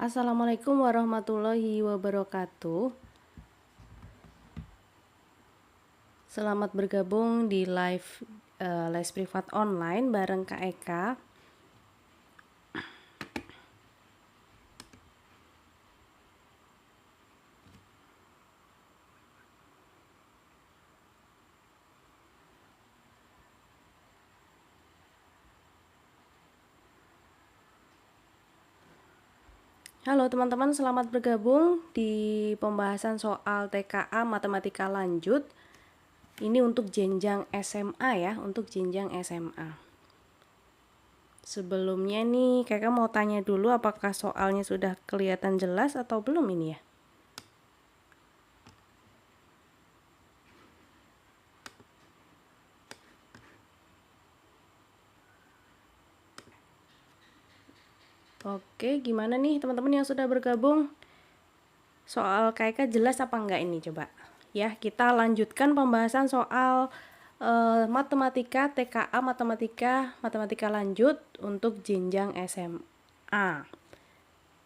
Assalamualaikum warahmatullahi wabarakatuh. Selamat bergabung di live les privat online bareng Kak Eka. Halo teman-teman, selamat bergabung di pembahasan soal TKA Matematika Lanjut. Ini untuk jenjang SMA ya, untuk jenjang SMA. Sebelumnya nih, Kakak mau tanya dulu apakah soalnya sudah kelihatan jelas atau belum ini ya? Oke, gimana nih teman-teman yang sudah bergabung? Soal KK jelas apa enggak ini coba? Ya, kita lanjutkan pembahasan soal matematika TKA matematika lanjut untuk jenjang SMA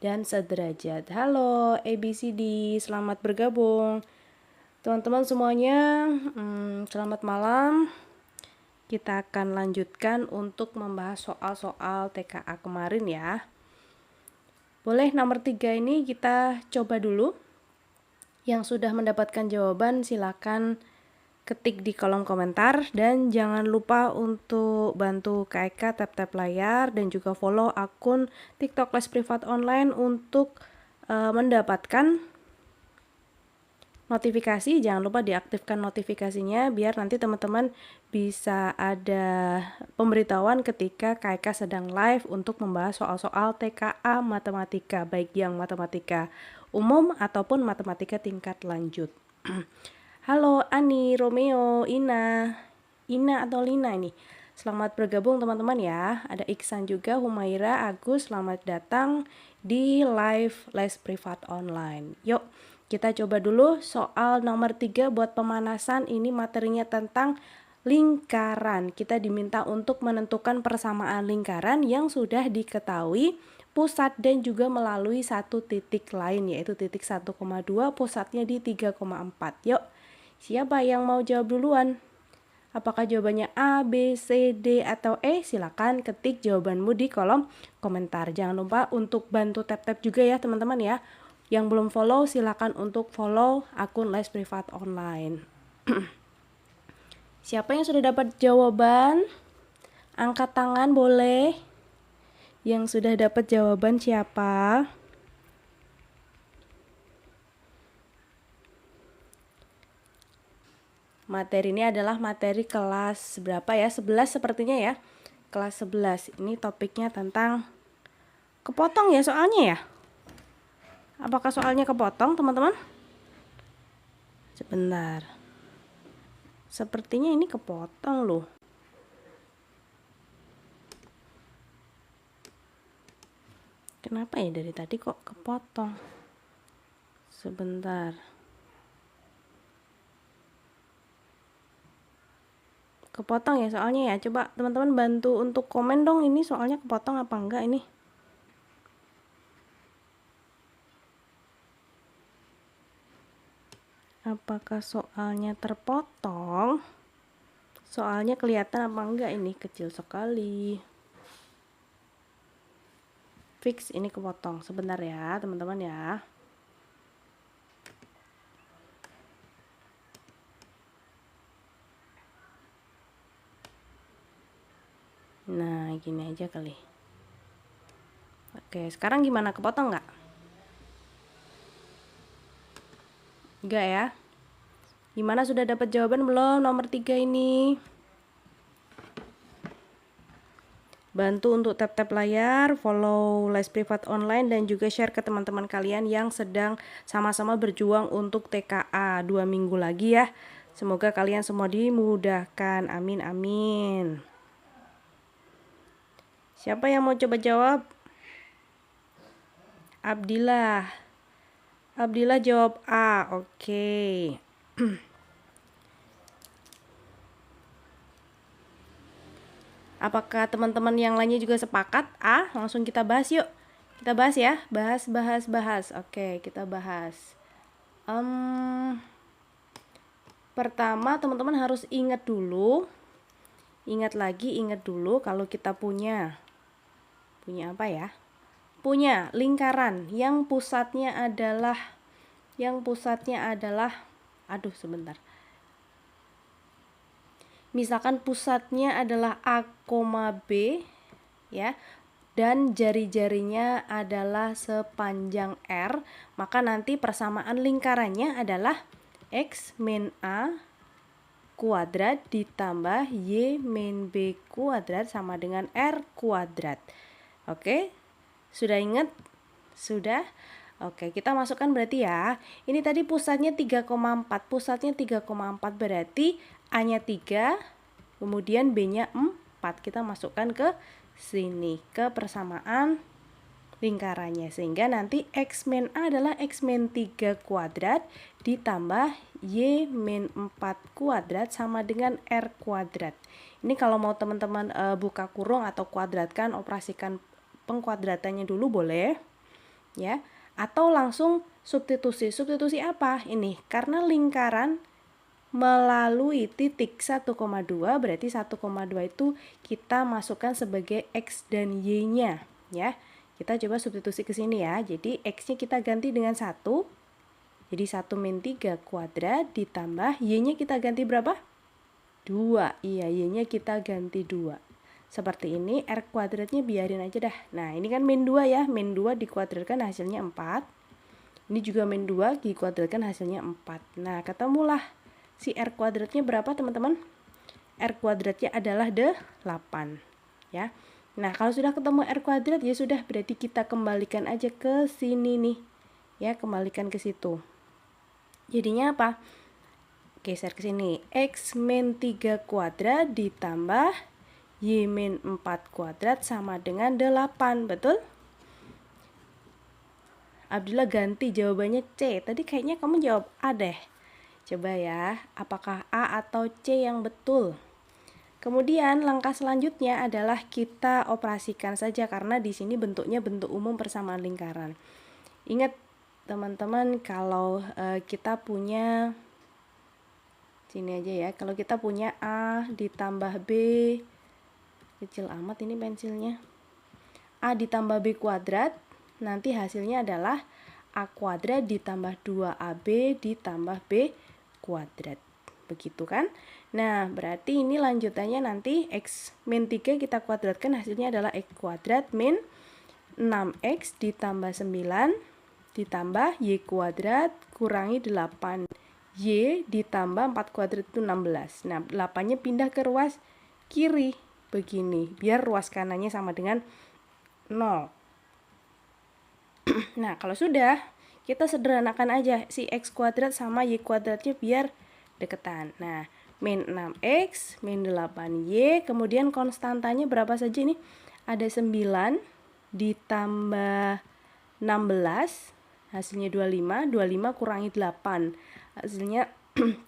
dan sederajat. Halo ABCD, selamat bergabung teman-teman semuanya. Selamat malam. Kita akan lanjutkan untuk membahas soal-soal TKA kemarin ya. Boleh nomor 3 ini kita coba dulu. Yang sudah mendapatkan jawaban silakan ketik di kolom komentar dan jangan lupa untuk bantu Kak Eka tap-tap layar dan juga follow akun TikTok Les Privat Online untuk mendapatkan notifikasi. Jangan lupa diaktifkan notifikasinya biar nanti teman-teman bisa ada pemberitahuan ketika Kak Eka sedang live untuk membahas soal-soal TKA matematika, baik yang matematika umum ataupun matematika tingkat lanjut. Halo Ani, Romeo, Ina atau Lina ini. Selamat bergabung teman-teman ya. Ada Iksan juga, Humaira, Agus, selamat datang di live les privat online. Yuk, kita coba dulu soal nomor 3 buat pemanasan. Ini materinya tentang lingkaran. Kita diminta untuk menentukan persamaan lingkaran yang sudah diketahui pusat dan juga melalui satu titik lain yaitu titik 1,2, pusatnya di 3,4. Yuk, siapa yang mau jawab duluan? Apakah jawabannya A, B, C, D, atau E? Silakan ketik jawabanmu di kolom komentar. Jangan lupa untuk bantu tap-tap juga ya teman-teman ya. Yang belum follow silakan untuk follow akun Les Privat Online. Siapa yang sudah dapat jawaban? Angkat tangan boleh. Yang sudah dapat jawaban siapa? Materi ini adalah materi kelas berapa ya? 11 sepertinya ya. Kelas 11. Ini topiknya tentang kepotong ya soalnya ya. Apakah soalnya kepotong teman-teman? Sebentar. Sepertinya ini kepotong loh. Kenapa ya dari tadi kok kepotong? Sebentar. Kepotong ya soalnya ya. Coba teman-teman bantu untuk komen dong ini soalnya kepotong apa enggak ini. Apakah soalnya terpotong? Soalnya kelihatan apa enggak ini? Kecil sekali. Fix ini kepotong. Sebentar ya teman-teman ya. Nah gini aja kali. Oke, sekarang gimana? Kepotong nggak? Enggak ya. Gimana, sudah dapat jawaban belum nomor 3 ini? Bantu untuk tap-tap layar, follow Les Privat Online dan juga share ke teman-teman kalian yang sedang sama-sama berjuang untuk TKA 2 minggu lagi ya. Semoga kalian semua dimudahkan. Amin amin. Siapa yang mau coba jawab? Abdillah. Abdillah jawab A. Oke. Apakah teman-teman yang lainnya juga sepakat A? Langsung kita bahas yuk. Kita bahas ya, bahas. Oke, kita bahas. Pertama teman-teman harus ingat dulu, ingat dulu kalau kita punya apa ya? Punya lingkaran yang pusatnya adalah, aduh sebentar. Misalkan pusatnya adalah A, B ya, dan jari-jarinya adalah sepanjang R, maka nanti persamaan lingkarannya adalah X min A kuadrat ditambah Y min B kuadrat sama dengan R kuadrat. Oke, sudah ingat? Sudah? Oke, kita masukkan berarti ya. Ini tadi pusatnya 3,4. Pusatnya 3,4 berarti A-nya 3, kemudian B-nya 4. Kita masukkan ke sini, ke persamaan lingkarannya, sehingga nanti X min A adalah X min 3 kuadrat ditambah Y min 4 kuadrat sama dengan R kuadrat. Ini kalau mau teman-teman buka kurung atau kuadratkan, operasikan pengkuadratannya dulu boleh ya, atau langsung substitusi. Substitusi apa? Ini karena lingkaran melalui titik 1,2, berarti 1,2 itu kita masukkan sebagai X dan Y-nya ya. Kita coba substitusi ke sini ya. Jadi X-nya kita ganti dengan 1. Jadi 1 min 3 kuadrat ditambah Y-nya kita ganti berapa? 2. Iya, Y-nya kita ganti 2. Seperti ini, R kuadratnya biarin aja dah. Nah, ini kan min 2 ya. Min 2 dikuadratkan hasilnya 4. Ini juga min 2 dikuadratkan hasilnya 4. Nah, ketemulah si R kuadratnya berapa teman-teman? R kuadratnya adalah 8 ya. Nah, kalau sudah ketemu R kuadrat ya sudah, berarti kita kembalikan aja ke sini nih. Ya, kembalikan ke situ. Jadinya apa? Geser ke sini. X min 3 kuadrat ditambah Y min 4 kuadrat sama dengan 8. Betul? Abdullah ganti jawabannya C. Tadi kayaknya kamu jawab A deh. Coba ya, apakah A atau C yang betul? Kemudian langkah selanjutnya adalah kita operasikan saja karena di sini bentuknya bentuk umum persamaan lingkaran. Ingat teman-teman, kalau kita punya sini aja ya, kalau kita punya A ditambah B, kecil amat ini pensilnya, A ditambah B kuadrat, nanti hasilnya adalah A kuadrat ditambah 2AB ditambah B kuadrat. Begitu kan? Nah, berarti ini lanjutannya nanti X min 3 kita kuadratkan, hasilnya adalah X kuadrat min 6X ditambah 9 ditambah Y kuadrat kurangi 8. Y ditambah 4 kuadrat itu 16. Nah, 8-nya pindah ke ruas kiri. Begini, biar ruas kanannya sama dengan 0. Nah, kalau sudah, kita sederhanakan aja si X kuadrat sama Y kuadratnya biar deketan. Nah, min 6X, min 8Y, kemudian konstantanya berapa saja nih? Ada 9 ditambah 16, hasilnya 25, 25 kurangi 8, hasilnya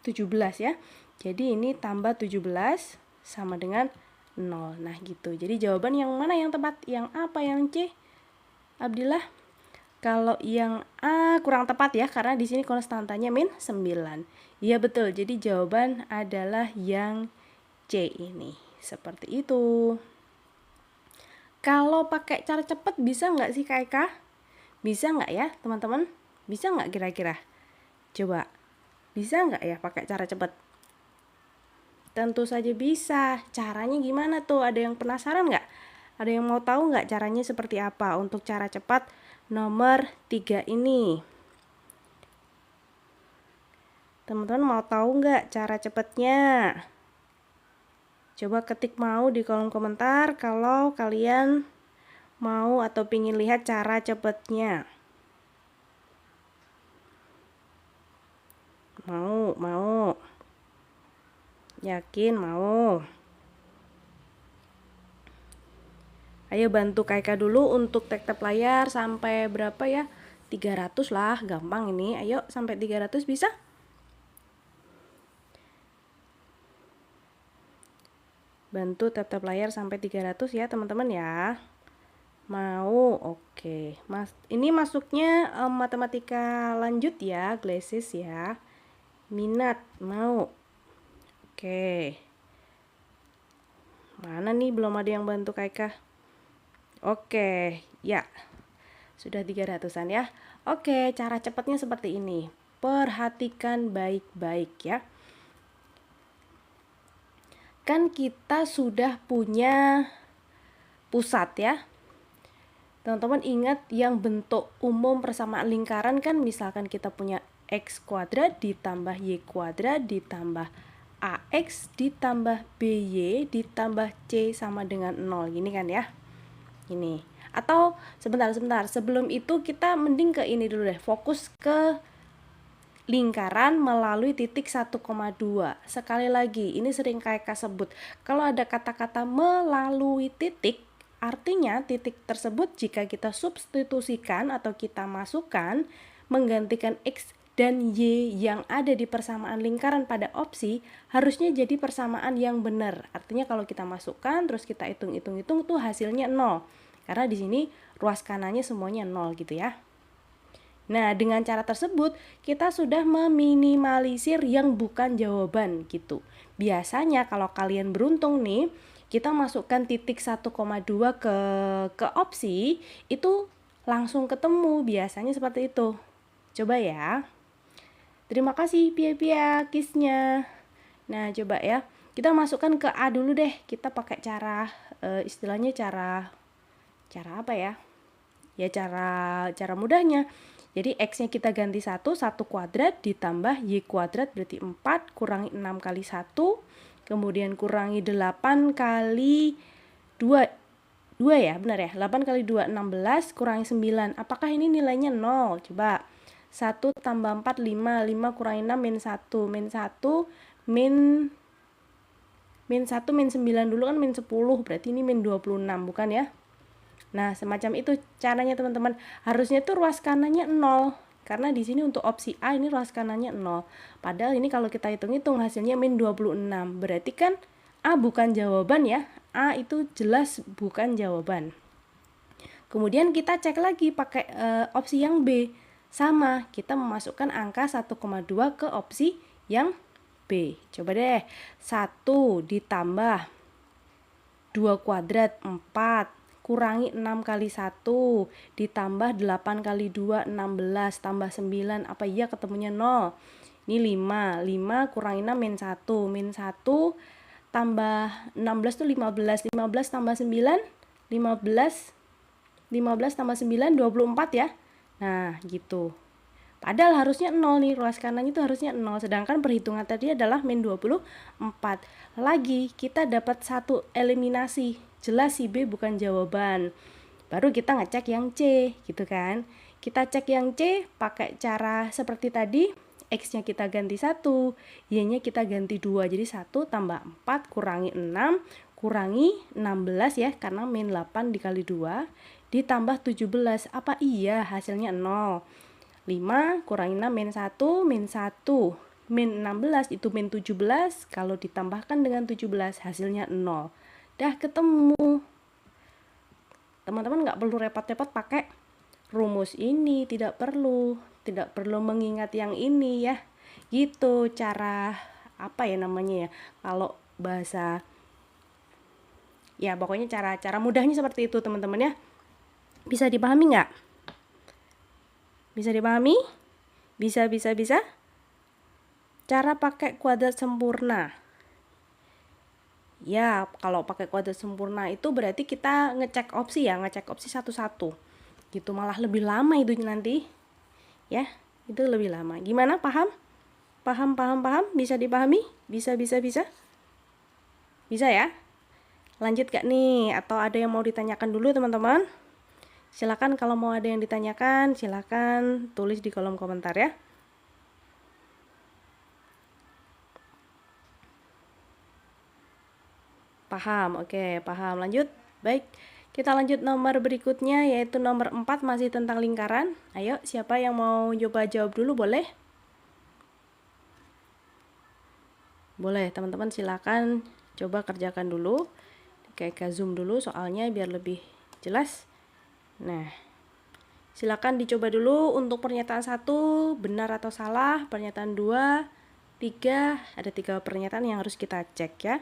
17 ya. Jadi ini tambah 17 sama dengan 0. Nah gitu, jadi jawaban yang mana yang tepat? Yang apa, yang C? Abdillah? Kalau yang A kurang tepat ya, karena di sini konstantanya min 9. Iya betul, jadi jawaban adalah yang C ini. Seperti itu. Kalau pakai cara cepat bisa nggak sih Kak Eka? Bisa nggak ya teman-teman? Bisa nggak kira-kira? Coba, bisa nggak ya pakai cara cepat? Tentu saja bisa. Caranya gimana tuh? Ada yang penasaran nggak? Ada yang mau tahu nggak caranya seperti apa untuk cara cepat nomor 3 ini? Teman-teman mau tahu nggak cara cepatnya? Coba ketik mau di kolom komentar kalau kalian mau atau pingin lihat cara cepatnya. Mau. Yakin mau? Ayo bantu Kaika dulu untuk tek-tek layar sampai berapa ya? 300 lah, gampang ini. Ayo sampai 300 bisa? Bantu tap-tap layar sampai 300 ya teman-teman ya. Mau, oke. Mas, ini masuknya matematika lanjut ya, Glesis ya. Minat, mau. Oke. Mana nih belum ada yang bantu Kaika? Oke, ya. Sudah 300-an ya. Oke, cara cepatnya seperti ini. Perhatikan baik-baik ya. Kan kita sudah punya pusat ya. Teman-teman ingat yang bentuk umum persamaan lingkaran kan, misalkan kita punya x kuadrat ditambah y kuadrat ditambah ax ditambah by ditambah c sama dengan 0 gini kan ya. Ini. Atau sebentar sebelum itu kita mending ke ini dulu deh, fokus ke lingkaran melalui titik 1,2. Sekali lagi, ini sering kayak sebut. Kalau ada kata-kata melalui titik, artinya titik tersebut jika kita substitusikan atau kita masukkan menggantikan x dan y yang ada di persamaan lingkaran pada opsi, harusnya jadi persamaan yang benar. Artinya kalau kita masukkan terus kita hitung tuh hasilnya 0. Karena di sini ruas kanannya semuanya 0 gitu ya. Nah, dengan cara tersebut kita sudah meminimalisir yang bukan jawaban gitu. Biasanya kalau kalian beruntung nih, kita masukkan titik 1,2 ke opsi, itu langsung ketemu, biasanya seperti itu. Coba ya. Terima kasih Pia-Pia kisnya. Nah, coba ya. Kita masukkan ke A dulu deh. Kita pakai cara istilahnya cara apa ya? Ya cara mudahnya. Jadi x-nya kita ganti 1 kuadrat ditambah y kuadrat berarti 4 kurangi 6 kali 1, kemudian kurangi 8 kali 2 ya, benar ya? 8 kali 2 16 kurangi 9. Apakah ini nilainya 0? Coba. 1 tambah 4 5, 5 kurangi 6 min 1, min 1 min 1 min 9 dulu kan min 10, berarti ini min 26 bukan ya? Nah, semacam itu caranya teman-teman. Harusnya tuh ruas kanannya 0. Karena di sini untuk opsi A ini ruas kanannya 0. Padahal ini kalau kita hitung-hitung hasilnya min 26. Berarti kan A bukan jawaban ya. A itu jelas bukan jawaban. Kemudian kita cek lagi pakai opsi yang B. Sama, kita memasukkan angka 1,2 ke opsi yang B. Coba deh. 1 ditambah 2 kuadrat 4 kurangi 6 kali 1 ditambah 8 kali 2 16 tambah 9, apa iya ketemunya 0. Ini 5 kurangi 6 min 1 tambah 16 tuh 15 tambah 9 15 tambah 9 24 ya. Nah gitu. Padahal harusnya 0 nih, ruas kanannya itu harusnya 0. Sedangkan perhitungan tadi adalah min 24. Lagi kita dapat satu eliminasi. Jelas si B bukan jawaban. Baru kita ngecek yang C gitu kan. Kita cek yang C pakai cara seperti tadi. X-nya kita ganti 1, Y-nya kita ganti 2. Jadi 1 tambah 4 kurangi 6 kurangi 16 ya, karena min 8 dikali 2 ditambah 17. Apa iya hasilnya 0? 5 kurangi 6 min 1 min 16 itu min 17, kalau ditambahkan dengan 17 hasilnya 0. Dah ketemu. Teman-teman nggak perlu repot-repot pakai rumus ini, tidak perlu mengingat yang ini ya. Gitu cara apa ya namanya ya, kalau bahasa ya pokoknya cara mudahnya seperti itu teman-teman ya. Bisa dipahami nggak? Bisa dipahami? Bisa. Cara pakai kuadrat sempurna. Ya, kalau pakai kuadrat sempurna itu berarti kita ngecek opsi ya, ngecek opsi satu-satu. Gitu malah lebih lama itu nanti. Ya, itu lebih lama. Gimana? Paham? Paham? Bisa dipahami? Bisa. Bisa ya? Lanjut gak nih? Atau ada yang mau ditanyakan dulu teman-teman? Silakan kalau mau ada yang ditanyakan, silakan tulis di kolom komentar ya. Paham, oke, paham. Lanjut. Baik, kita lanjut nomor berikutnya, yaitu nomor 4, masih tentang lingkaran. Ayo, siapa yang mau coba jawab dulu, boleh? Boleh, teman-teman silakan coba kerjakan dulu. Kayak zoom dulu soalnya biar lebih jelas. Nah, silakan dicoba dulu untuk pernyataan 1 benar atau salah, pernyataan 2, 3, ada 3 pernyataan yang harus kita cek ya.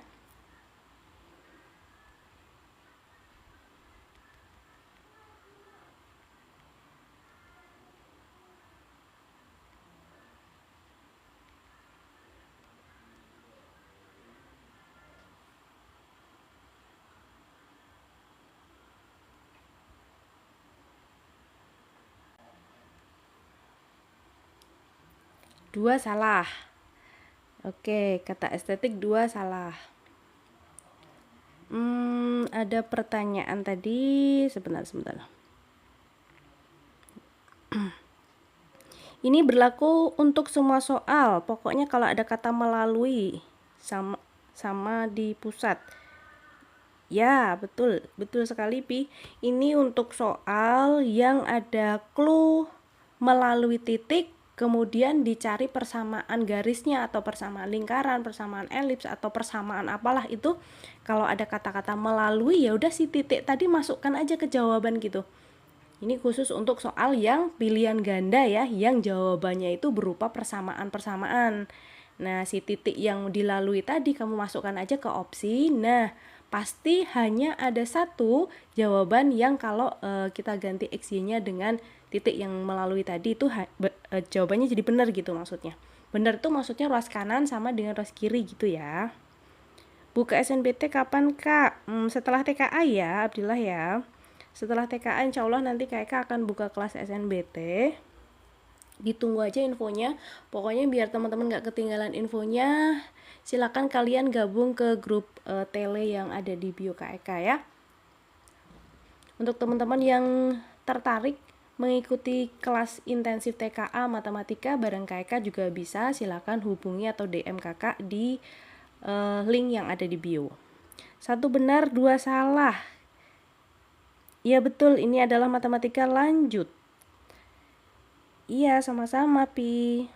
Dua salah. Oke, kata estetik 2 salah. Ada pertanyaan tadi, sebentar. Ini berlaku untuk semua soal. Pokoknya kalau ada kata melalui sama di pusat. Ya, betul sekali Pi. Ini untuk soal yang ada clue melalui titik, kemudian dicari persamaan garisnya atau persamaan lingkaran, persamaan elips atau persamaan apalah itu. Kalau ada kata-kata melalui ya udah si titik tadi masukkan aja ke jawaban gitu. Ini khusus untuk soal yang pilihan ganda ya, yang jawabannya itu berupa persamaan-persamaan. Nah, si titik yang dilalui tadi kamu masukkan aja ke opsi. Nah, pasti hanya ada satu jawaban yang kalau kita ganti XY-nya dengan titik yang melalui tadi itu jawabannya jadi benar gitu maksudnya. Benar tuh maksudnya ruas kanan sama dengan ruas kiri gitu ya. Buka SNBT kapan Kak? Setelah TKA ya Abdillah ya. Setelah TKA insya Allah nanti KK akan buka kelas SNBT. Ditunggu aja infonya. Pokoknya biar teman-teman gak ketinggalan infonya, silakan kalian gabung ke grup tele yang ada di bio KK ya. Untuk teman-teman yang tertarik mengikuti kelas intensif TKA Matematika bareng KK juga bisa, silakan hubungi atau DM kakak di link yang ada di bio. 1 benar, 2 salah. Iya betul, ini adalah matematika lanjut. Iya, sama-sama Pi.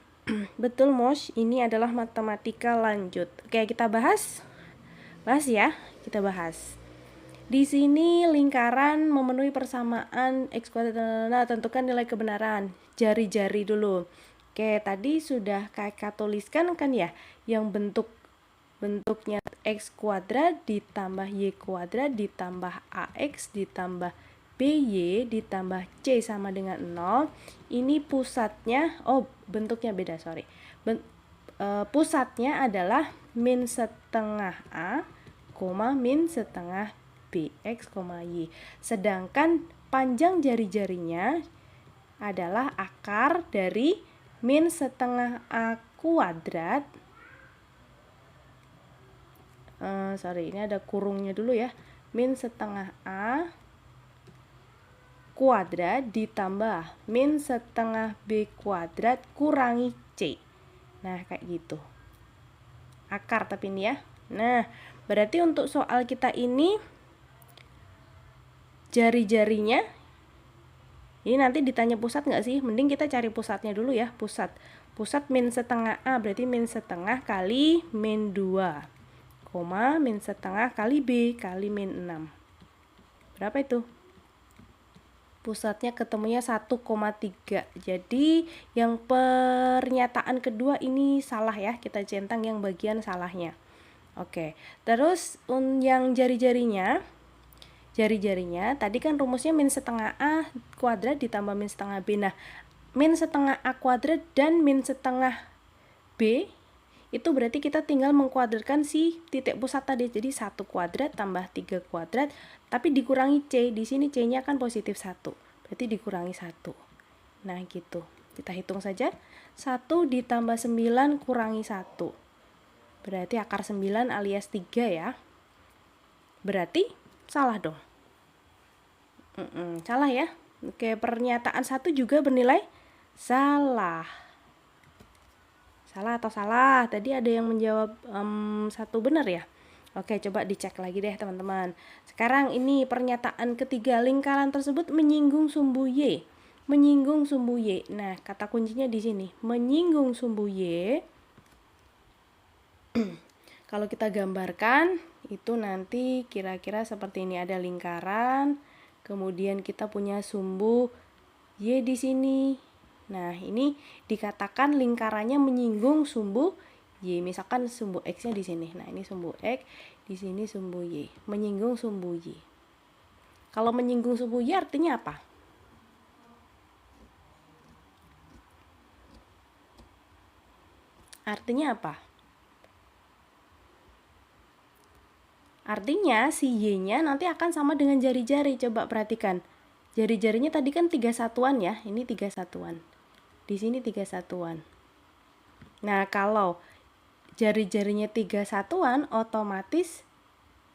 Betul Mos, ini adalah matematika lanjut. Oke, kita bahas. Bahas ya, kita bahas. Di sini lingkaran memenuhi persamaan x kuadrat. Nah, tentukan nilai kebenaran. Jari-jari dulu. Oke, tadi sudah kakak tuliskan kan ya, yang bentuknya x kuadrat ditambah y kuadrat ditambah ax ditambah by ditambah c sama dengan 0. Ini pusatnya, bentuknya beda, sorry. Pusatnya adalah min setengah a, min setengah bx, y. Sedangkan panjang jari-jarinya adalah akar dari min setengah a kuadrat. Ini ada kurungnya dulu ya. Min setengah a kuadrat ditambah min setengah b kuadrat kurangi c. Nah, kayak gitu. Akar tapi ini ya. Nah, berarti untuk soal kita ini jari-jarinya ini nanti ditanya pusat nggak sih? Mending kita cari pusatnya dulu ya. Pusat min setengah a berarti min setengah kali min 2, min setengah kali b kali min 6. Berapa itu? Pusatnya ketemunya 1,3. Jadi yang pernyataan kedua ini salah ya, kita centang yang bagian salahnya. Oke, terus yang jari-jarinya tadi kan rumusnya min setengah a kuadrat ditambah min setengah b. Nah, min setengah a kuadrat dan min setengah b itu berarti kita tinggal mengkuadratkan si titik pusat tadi. Jadi 1 kuadrat tambah 3 kuadrat, tapi dikurangi c. Di sini c-nya kan positif 1. Berarti dikurangi 1. Nah, gitu. Kita hitung saja. 1 ditambah 9 kurangi 1. Berarti akar 9 alias 3 ya. Berarti salah dong. Salah ya. Oke, pernyataan 1 juga bernilai salah. Salah atau salah? Tadi ada yang menjawab 1 benar ya? Oke, coba dicek lagi deh teman-teman. Sekarang ini pernyataan ketiga, lingkaran tersebut menyinggung sumbu Y. Menyinggung sumbu Y. Nah, kata kuncinya di sini. Menyinggung sumbu Y. Kalau kita gambarkan, itu nanti kira-kira seperti ini. Ada lingkaran. Kemudian kita punya sumbu Y di sini. Nah, ini dikatakan lingkarannya menyinggung sumbu Y. Misalkan sumbu X-nya di sini. Nah, ini sumbu X, di sini sumbu Y. Menyinggung sumbu Y. Kalau menyinggung sumbu Y artinya apa? Artinya apa? Artinya si Y-nya nanti akan sama dengan jari-jari. Coba perhatikan. Jari-jarinya tadi kan 3 satuan ya. Ini 3 satuan. Di sini 3 satuan. Nah, kalau jari-jarinya 3 satuan, otomatis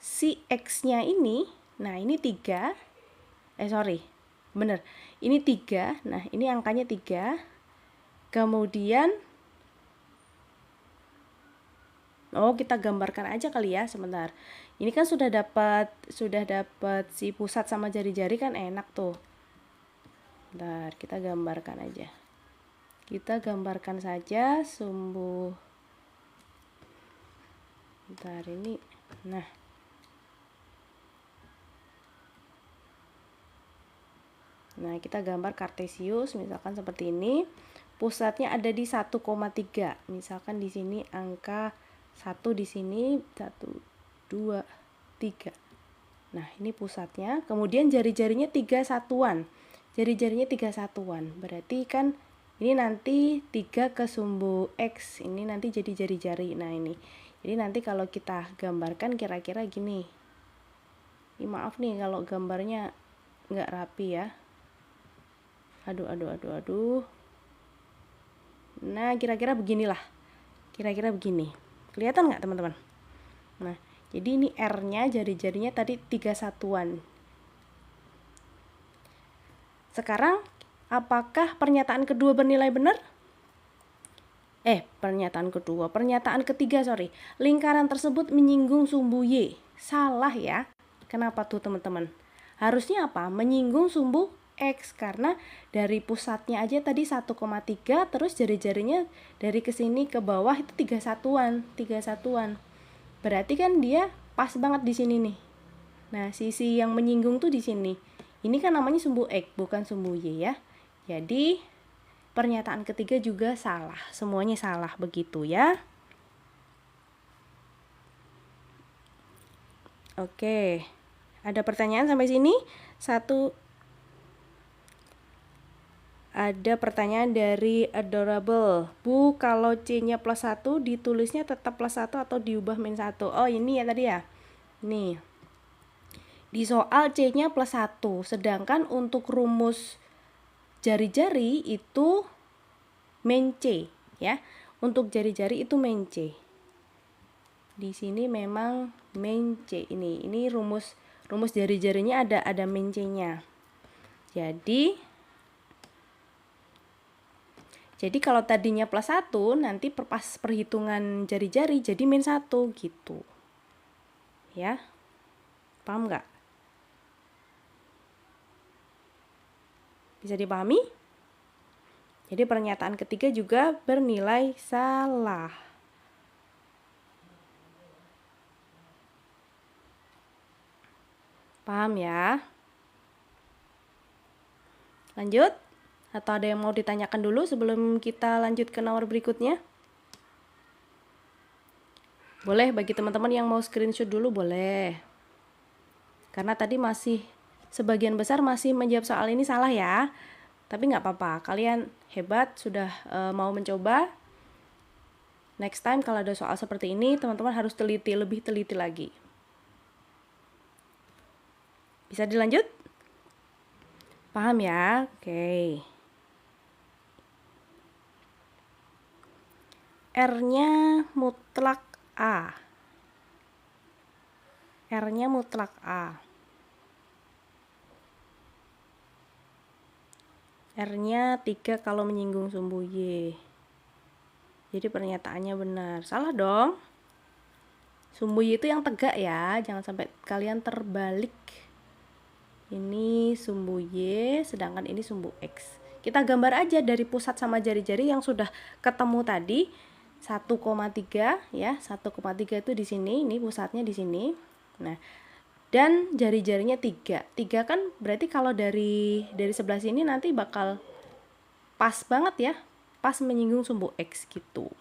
si X-nya ini, nah ini 3. Bener. Ini 3. Nah, ini angkanya 3. Kemudian kita gambarkan aja kali ya, sebentar. Ini kan sudah dapat si pusat sama jari-jari kan enak tuh. Bentar, kita gambarkan aja. Kita gambarkan saja sumbu. Bentar ini. Nah. Nah, kita gambar kartesius misalkan seperti ini. Pusatnya ada di 1,3. Misalkan di sini angka 1 di sini 1 2 3. Nah, ini pusatnya. Kemudian jari-jarinya 3 satuan. Jari-jarinya 3 satuan. Berarti kan ini nanti 3 ke sumbu X. Ini nanti jadi jari-jari. Nah, ini. Jadi nanti kalau kita gambarkan kira-kira gini. Ini maaf nih kalau gambarnya nggak rapi ya. Aduh. Nah, kira-kira beginilah. Kira-kira begini. Kelihatan nggak, teman-teman? Nah, jadi ini R-nya, jari-jarinya tadi 3 satuan. Sekarang, apakah pernyataan kedua bernilai benar? Pernyataan ketiga, lingkaran tersebut menyinggung sumbu Y. Salah ya. Kenapa tuh, teman-teman? Harusnya apa? Menyinggung sumbu X, karena dari pusatnya aja tadi 1,3, terus jari-jarinya dari ke sini ke bawah itu 3 satuan. Berarti kan dia pas banget di sini nih. Nah, sisi yang menyinggung tuh di sini. Ini kan namanya sumbu X, bukan sumbu Y ya. Jadi pernyataan ketiga juga salah. Semuanya salah begitu ya. Oke. Ada pertanyaan sampai sini? Ada pertanyaan dari Adorable. Bu, kalau C-nya +1 ditulisnya tetap +1 atau diubah -1? Oh, ini ya tadi ya. Nih. Di soal C-nya +1, sedangkan untuk rumus jari-jari itu min C ya. Untuk jari-jari itu min C. Di sini memang min C ini. Ini rumus jari-jarinya ada min C-nya. Jadi kalau tadinya +1, nanti pas perhitungan jari-jari jadi -1 gitu. Ya. Paham nggak? Bisa dipahami? Jadi pernyataan ketiga juga bernilai salah. Paham ya? Lanjut? Atau ada yang mau ditanyakan dulu sebelum kita lanjut ke nomor berikutnya? Boleh, bagi teman-teman yang mau screenshot dulu boleh. Karena tadi sebagian besar masih menjawab soal ini salah ya. Tapi nggak apa-apa, kalian hebat sudah mau mencoba. Next time kalau ada soal seperti ini, teman-teman harus lebih teliti lagi. Bisa dilanjut? Paham ya? Oke. R-nya mutlak A. R-nya mutlak A. R-nya 3 kalau menyinggung sumbu Y. Jadi pernyataannya benar. Salah dong. Sumbu Y itu yang tegak ya, jangan sampai kalian terbalik. Ini sumbu Y, sedangkan ini sumbu X. Kita gambar aja dari pusat sama jari-jari yang sudah ketemu tadi. 1,3 ya, 1,3 itu di sini, ini pusatnya di sini. Nah, dan jari-jarinya 3. 3 kan berarti kalau dari sebelah sini nanti bakal pas banget ya, pas menyinggung sumbu X gitu.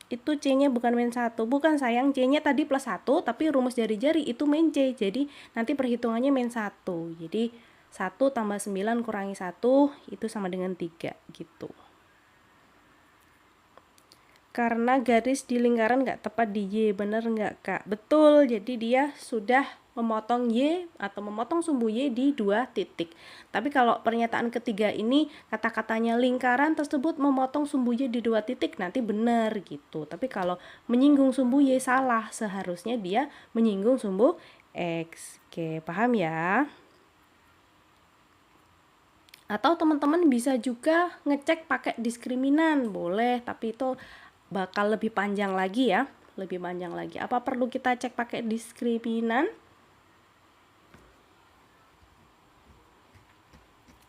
Itu C-nya bukan min 1, bukan sayang, C-nya tadi plus 1, tapi rumus jari-jari itu min C, jadi nanti perhitungannya min 1. Jadi 1 tambah 9 kurangi 1 itu sama dengan 3 gitu. Karena garis di lingkaran nggak tepat di Y, bener nggak Kak? Betul, jadi dia sudah memotong Y atau memotong sumbu Y di 2 titik. Tapi kalau pernyataan ketiga ini kata-katanya lingkaran tersebut memotong sumbu Y di 2 titik, nanti benar gitu. Tapi kalau menyinggung sumbu Y salah, seharusnya dia menyinggung sumbu X. Oke, paham ya? Atau teman-teman bisa juga ngecek pakai diskriminan, boleh, tapi itu bakal lebih panjang lagi ya, lebih panjang lagi. Apa perlu kita cek pakai diskriminan?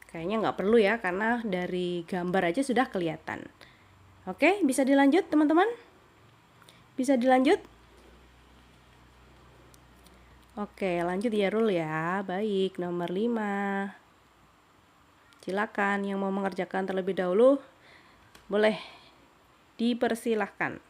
Kayaknya nggak perlu ya, karena dari gambar aja sudah kelihatan. Oke, bisa dilanjut teman-teman? Bisa dilanjut? Oke, lanjut ya Rul ya. Baik, nomor 5. Silakan yang mau mengerjakan terlebih dahulu, boleh dipersilahkan.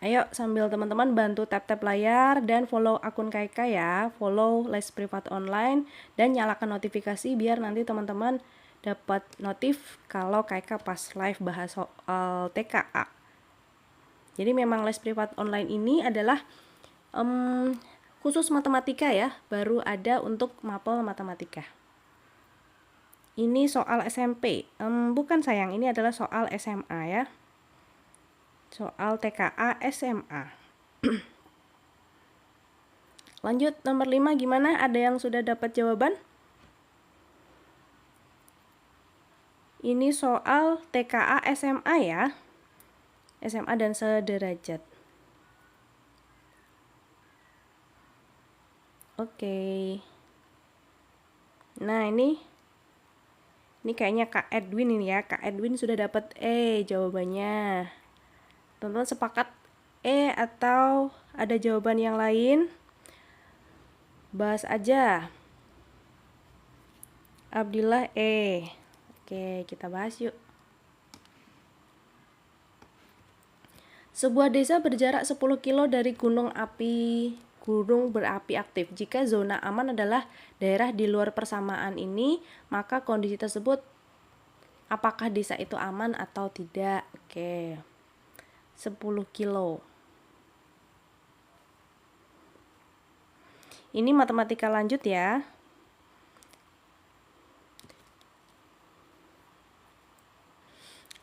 Ayo sambil teman-teman bantu tap-tap layar dan follow akun KK ya, follow Les Privat Online dan nyalakan notifikasi biar nanti teman-teman dapat notif kalau KK pas live bahas soal TKA. Jadi memang Les Privat Online ini adalah khusus matematika ya, baru ada untuk mapel matematika. Ini soal SMP, bukan sayang, ini adalah soal SMA ya. Soal TKA SMA. Lanjut nomor 5 gimana? Ada yang sudah dapat jawaban? Ini soal TKA SMA ya. SMA dan sederajat. Oke. Nah, ini kayaknya Kak Edwin ini ya. Kak Edwin sudah dapat jawabannya. Teman-teman sepakat atau ada jawaban yang lain? Bahas aja. Abdillah Oke, kita bahas yuk. Sebuah desa berjarak 10 kilo dari gunung berapi aktif. Jika zona aman adalah daerah di luar persamaan ini, maka kondisi tersebut apakah desa itu aman atau tidak? Oke. 10 kilo. Ini matematika lanjut ya.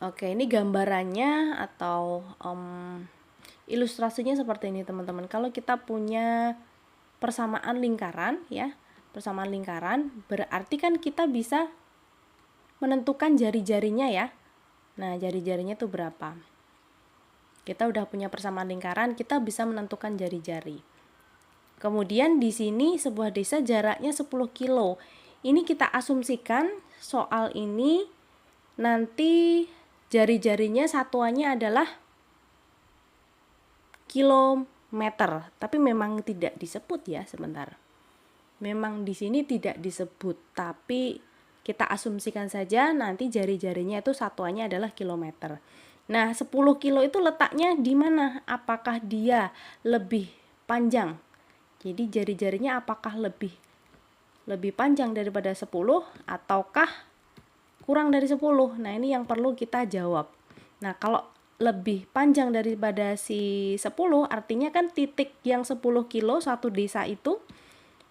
Oke, ini gambarannya atau ilustrasinya seperti ini teman-teman. Kalau kita punya persamaan lingkaran ya, persamaan lingkaran berarti kan kita bisa menentukan jari-jarinya ya. Nah, jari-jarinya itu berapa? Kita udah punya persamaan lingkaran, kita bisa menentukan jari-jari. Kemudian di sini sebuah desa jaraknya 10 kilo. Ini kita asumsikan soal ini nanti jari-jarinya satuannya adalah kilometer, tapi memang tidak disebut ya, sebentar. Memang di sini tidak disebut, tapi kita asumsikan saja nanti jari-jarinya itu satuannya adalah kilometer. Nah, 10 kilo itu letaknya di mana? Apakah dia lebih panjang? Jadi jari-jarinya apakah lebih panjang daripada 10 ataukah kurang dari 10? Nah, ini yang perlu kita jawab. Nah, kalau lebih panjang daripada si 10, artinya kan titik yang 10 kilo satu desa itu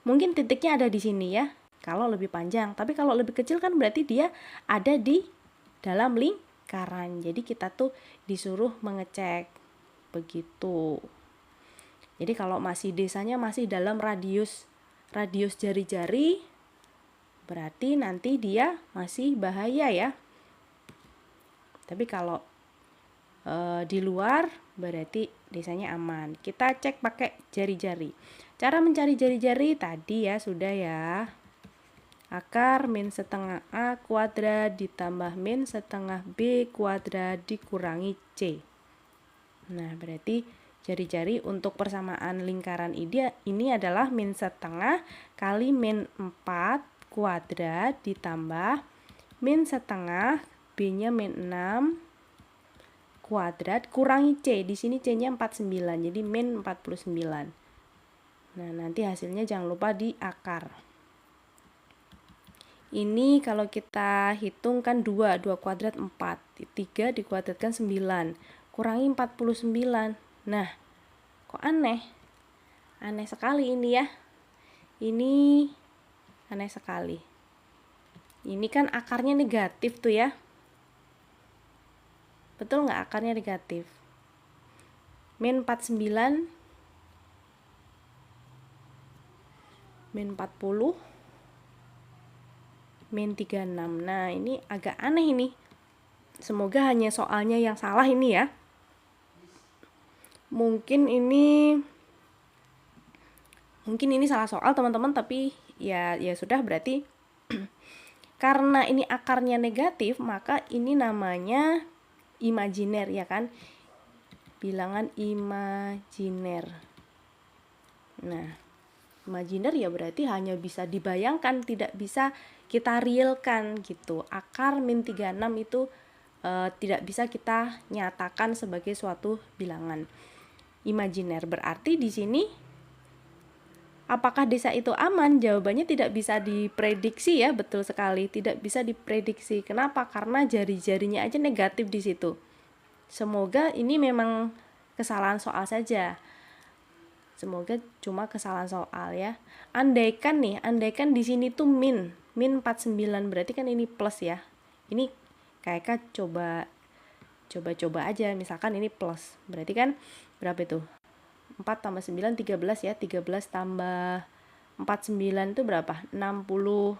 mungkin titiknya ada di sini ya. Kalau lebih panjang, tapi kalau lebih kecil kan berarti dia ada di dalam lingkaran. Jadi kita tuh disuruh mengecek begitu. Jadi kalau masih desanya masih dalam radius jari-jari, berarti nanti dia masih bahaya ya. Tapi kalau di luar berarti desanya aman. Kita cek pakai jari-jari. Cara mencari jari-jari tadi ya sudah ya. Akar min setengah A kuadrat ditambah min setengah B kuadrat dikurangi C. Nah, berarti jari-jari untuk persamaan lingkaran ini adalah min setengah kali min 4 kuadrat ditambah min setengah, B-nya min 6 kuadrat kurangi C. Di sini C-nya 49, jadi min 49. Nah, nanti hasilnya jangan lupa di akar. Ini kalau kita hitung kan 2 kuadrat 4, 3 dikuadratkan 9, kurangi 49. Nah, kok aneh? Aneh sekali ini ya. Ini aneh sekali. Ini kan akarnya negatif tuh ya. Betul nggak akarnya negatif? Min 49, min 40, min 36. Nah, ini agak aneh ini. Semoga hanya soalnya yang salah ini ya. Mungkin ini salah soal teman-teman, tapi ya sudah, berarti karena ini akarnya negatif, maka ini namanya imajiner ya kan? Bilangan imajiner. Nah, imajiner ya berarti hanya bisa dibayangkan, tidak bisa kita realkan gitu. Akar min 36 itu tidak bisa kita nyatakan sebagai suatu bilangan imajiner. Berarti di sini apakah desa itu aman? Jawabannya tidak bisa diprediksi ya, betul sekali, tidak bisa diprediksi. Kenapa? Karena jari-jarinya aja negatif di situ. Semoga ini memang kesalahan soal saja. Semoga cuma kesalahan soal ya. Andaikan di sini tuh min 49, berarti kan ini plus ya. Ini kakak coba aja, misalkan ini plus. Berarti kan berapa itu? 4 tambah 9 13 ya. 13 tambah 49 itu berapa? 62.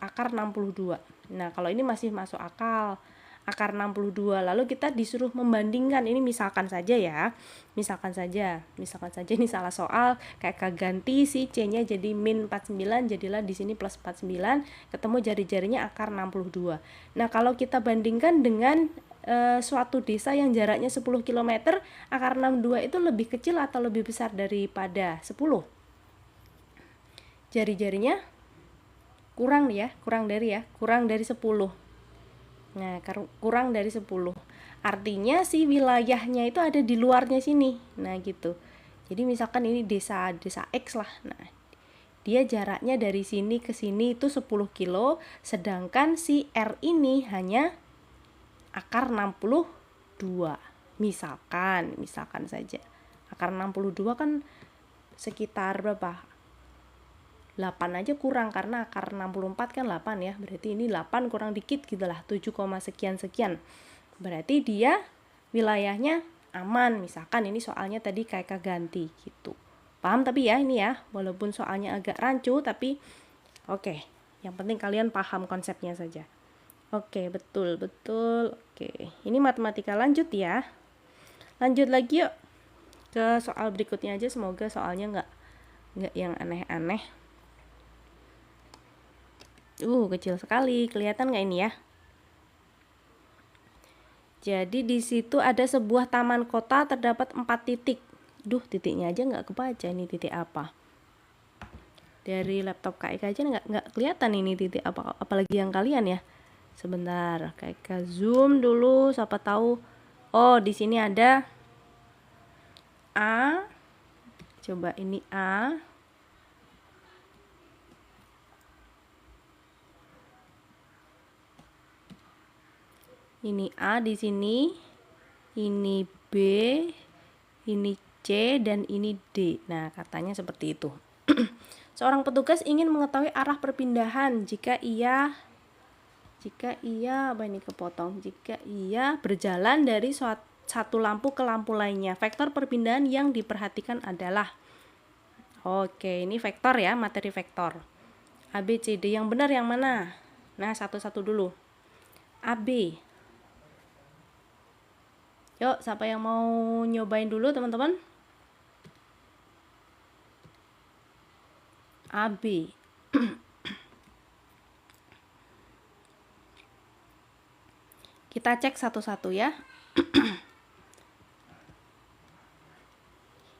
Akar 62. Nah, kalau ini masih masuk akal. Akar 62. Lalu kita disuruh membandingkan. Ini misalkan saja ya. Misalkan saja ini salah soal, kayak ganti si C-nya jadi min 49, jadilah di sini plus 49, ketemu jari-jarinya akar 62. Nah, kalau kita bandingkan dengan suatu desa yang jaraknya 10 km, akar 62 itu lebih kecil atau lebih besar daripada 10? Jari-jarinya kurang dari 10. Nah, kurang dari 10. Artinya si wilayahnya itu ada di luarnya sini. Nah, gitu. Jadi misalkan ini desa X lah. Nah, dia jaraknya dari sini ke sini itu 10 kilo, sedangkan si R ini hanya akar 62. Misalkan saja. Akar 62 kan sekitar berapa? 8 aja kurang, karena akar 64 kan 8 ya. Berarti ini 8 kurang dikit gitu lah, 7, sekian. Berarti dia wilayahnya aman. Misalkan ini soalnya tadi kayak ganti gitu. Paham tapi ya ini ya, walaupun soalnya agak rancu tapi oke. Yang penting kalian paham konsepnya saja. Oke, betul. Oke, ini matematika lanjut ya. Lanjut lagi yuk ke soal berikutnya aja. Semoga soalnya nggak yang aneh-aneh. Kecil sekali, kelihatan nggak ini ya? Jadi di situ ada sebuah taman kota, terdapat 4 titik. Titiknya aja nggak kebaca ini titik apa. Dari laptop Kak Eka aja nggak kelihatan ini titik apa, apalagi yang kalian ya. Sebentar, Kak Eka zoom dulu, siapa tahu. Oh, di sini ada A. Coba ini A. Ini A di sini, ini B, ini C, dan ini D. Nah, katanya seperti itu. Seorang petugas ingin mengetahui arah perpindahan jika ia berjalan dari satu lampu ke lampu lainnya. Vektor perpindahan yang diperhatikan adalah, oke, ini vektor ya, materi vektor. A, B, C, D. Yang benar yang mana? Nah, satu-satu dulu. AB. Yuk, siapa yang mau nyobain dulu teman-teman? AB. Kita cek satu-satu ya.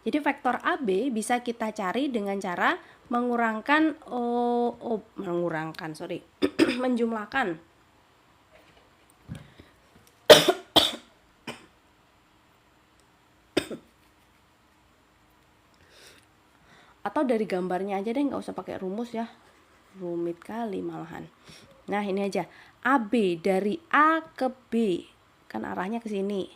Jadi vektor AB bisa kita cari dengan cara menjumlahkan. Atau dari gambarnya aja deh, nggak usah pakai rumus ya. Rumit kali malahan. Nah, ini aja. AB dari A ke B. Kan arahnya ke sini.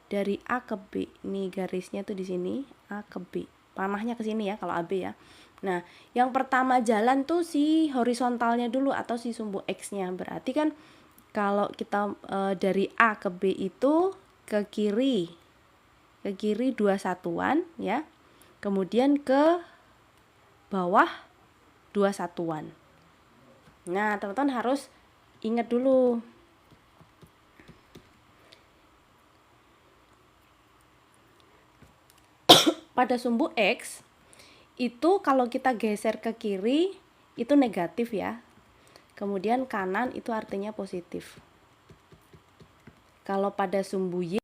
Dari A ke B. Ini garisnya tuh di sini, A ke B. Panahnya ke sini ya kalau AB ya. Nah, yang pertama jalan tuh si horizontalnya dulu atau si sumbu X-nya. Berarti kan kalau kita dari A ke B itu ke kiri 2 satuan ya. Kemudian ke bawah 2 satuan. Nah, teman-teman harus ingat dulu. Pada sumbu X itu kalau kita geser ke kiri itu negatif ya. Kemudian kanan itu artinya positif. Kalau pada sumbu Y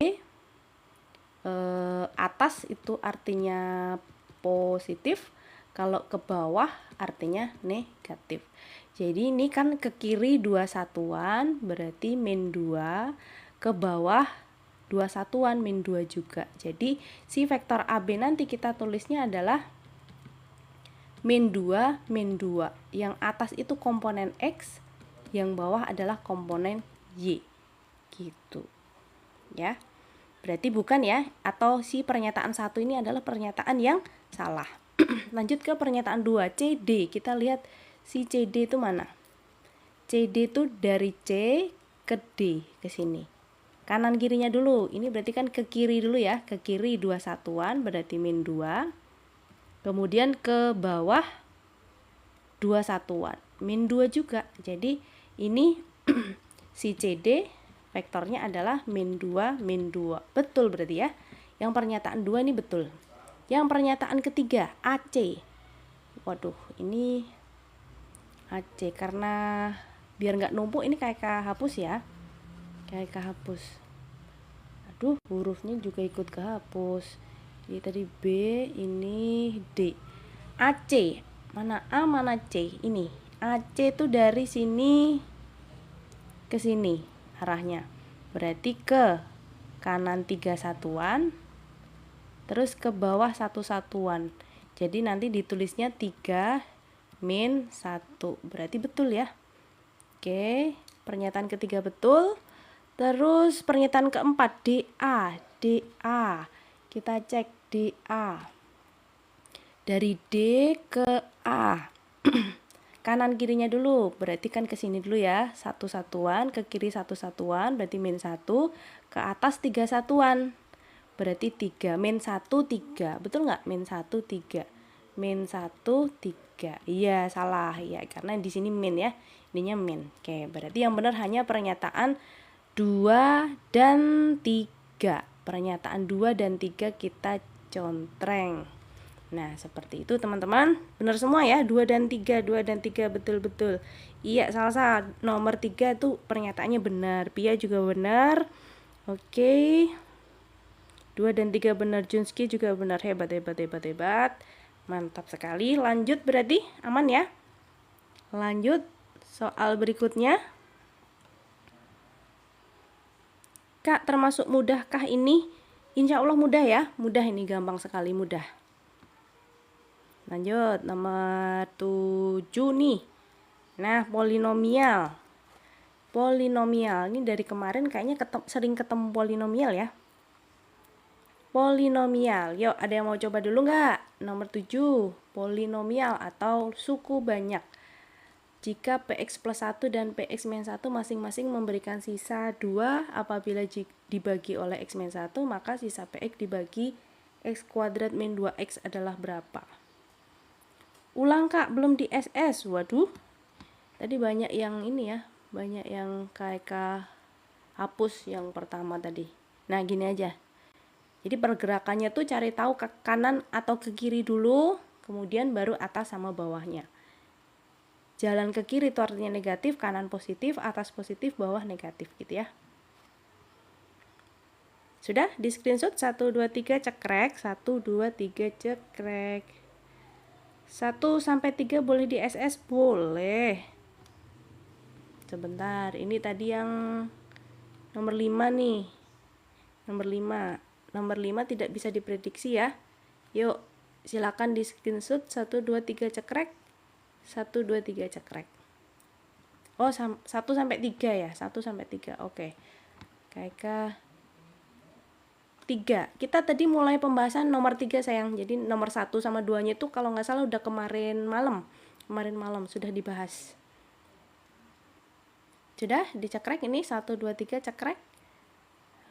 atas itu artinya positif, kalau ke bawah artinya negatif. Jadi ini kan ke kiri 2 satuan berarti min 2, ke bawah 2 satuan min 2 juga. Jadi si vektor AB nanti kita tulisnya adalah min 2 min 2. Yang atas itu komponen X, yang bawah adalah komponen Y. Gitu. Ya. Berarti bukan ya, atau si pernyataan 1 ini adalah pernyataan yang salah. Lanjut ke pernyataan 2, CD. Kita lihat si CD itu mana? CD itu dari C ke D ke sini. Kanan kirinya dulu. Ini berarti kan ke kiri dulu ya. Ke kiri 2 satuan berarti min 2. Kemudian ke bawah 2 satuan. Min 2 juga. Jadi ini si CD vektornya adalah min 2, min 2. Betul berarti ya. Yang pernyataan 2 ini betul. Yang pernyataan ketiga, AC. Waduh, ini AC. Karena biar nggak numpuk ini kayak hapus ya. Kayak hapus. Aduh, hurufnya juga ikut kehapus. Jadi tadi B, ini D. AC. Mana A, mana C? Ini. AC itu dari sini ke sini. Arahnya berarti ke kanan 3 satuan terus ke bawah 1 satuan, jadi nanti ditulisnya 3 min 1, berarti betul ya. Oke, pernyataan ketiga betul. Terus pernyataan keempat, DA. Kita cek DA dari D ke A. Kanan kirinya dulu, berarti kan ke sini dulu ya, 1 satuan, ke kiri 1 satuan, berarti min 1, ke atas 3 satuan, berarti 3, min 1, 3, betul nggak? Min 1, 3, min 1, 3, iya salah, ya karena di sini min ya, ininya min. Oke, berarti yang benar hanya pernyataan 2 dan 3, pernyataan 2 dan 3 kita contreng. Nah, seperti itu teman-teman. Benar semua ya, 2 dan 3, 2 dan 3 betul-betul. Iya, salah. Nomor 3 itu pernyataannya benar. Pia juga benar. Oke. 2 dan 3 benar, Junski juga benar. Hebat. Mantap sekali. Lanjut berarti aman ya. Lanjut soal berikutnya. Kak, termasuk mudahkah ini? Insya Allah mudah ya. Mudah ini, gampang sekali, mudah. Lanjut nomor 7 nih. Nah, polinomial ini dari kemarin kayaknya sering ketemu polinomial ya. Polinomial, yuk ada yang mau coba dulu nggak? Nomor 7, polinomial atau suku banyak. Jika PX plus 1 dan PX minus 1 masing-masing memberikan sisa 2, apabila dibagi oleh X minus 1, maka sisa PX dibagi X kuadrat min 2X adalah berapa? Ulang Kak, belum di SS. Waduh, tadi banyak yang ini ya, banyak yang kayak hapus yang pertama tadi. Nah, gini aja, Jadi pergerakannya tuh cari tahu ke kanan atau ke kiri dulu, kemudian baru atas sama bawahnya. Jalan ke kiri itu artinya negatif, kanan positif, atas positif, bawah negatif gitu ya. Sudah di screenshot 1 2 3 cekrek, 1 2 3 cekrek. 1 sampai 3 boleh di SS boleh. Sebentar, ini tadi yang nomor 5 nih. Nomor 5. Nomor 5 tidak bisa diprediksi ya. Yuk, silakan di screenshot 1 2 3 cekrek. 1 2 3 cekrek. Oh, 1 sampai 3 ya. 1 sampai 3. Oke. KK 3. Kita tadi mulai pembahasan nomor 3 sayang. Jadi nomor 1 sama 2-nya itu kalau nggak salah udah kemarin malam. Kemarin malam sudah dibahas. Sudah dicekrek ini 1 2 3 cekrek.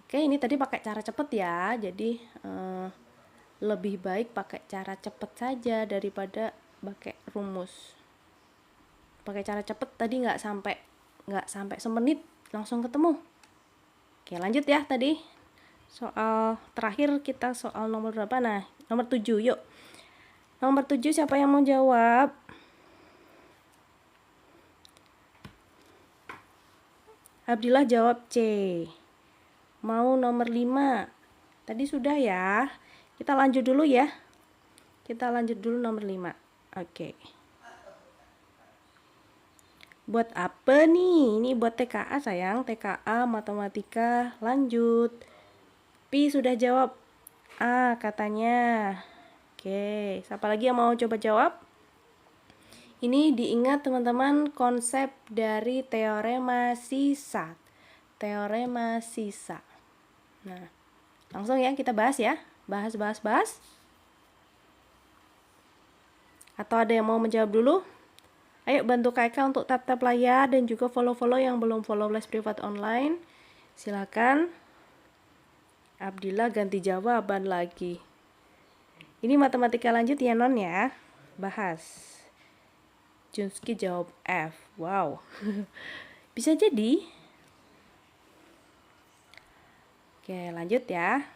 Oke, ini tadi pakai cara cepet ya. Jadi lebih baik pakai cara cepet saja daripada pakai rumus. Pakai cara cepet tadi nggak sampai semenit langsung ketemu. Oke, lanjut ya tadi. Soal terakhir kita soal nomor berapa? Nah, nomor 7 yuk. Nomor 7 siapa yang mau jawab? Abdillah jawab C. Mau nomor 5. Tadi sudah ya. Kita lanjut dulu ya. Kita lanjut dulu nomor 5. Oke. Buat apa nih? Ini buat TKA sayang. TKA matematika lanjut. Pi sudah jawab A katanya. Oke. Siapa lagi yang mau coba jawab? Ini diingat teman-teman konsep dari teorema sisa. Teorema sisa. Nah, langsung ya kita bahas ya. Bahas. Atau ada yang mau menjawab dulu? Ayo bantu KK untuk tap-tap layar dan juga follow-follow yang belum follow les privat online. Silakan. Abdillah ganti jawaban lagi. Ini matematika lanjut ya non ya. Bahas. Junski jawab F. Wow. Bisa jadi. Oke, lanjut ya.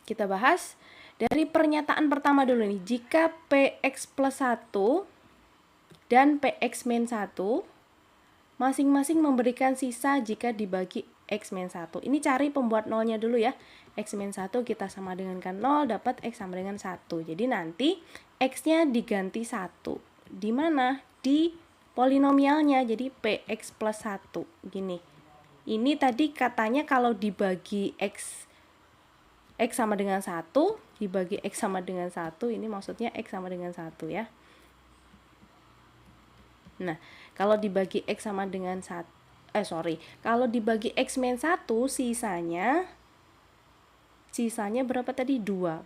Kita bahas dari pernyataan pertama dulu nih. Jika PX plus 1 dan PX min 1 masing-masing memberikan sisa jika dibagi X min 1. Ini cari pembuat nolnya dulu ya. X min 1 kita sama dengankan 0, dapat X sama dengan 1. Jadi nanti X-nya diganti 1. Di mana? Di polinomialnya. Jadi PX plus 1. Gini. Ini tadi katanya kalau dibagi X sama dengan 1, dibagi X sama dengan 1, ini maksudnya X sama dengan 1 ya. Nah, kalau dibagi X sama dengan 1, kalau dibagi X min 1, sisanya berapa tadi? 2.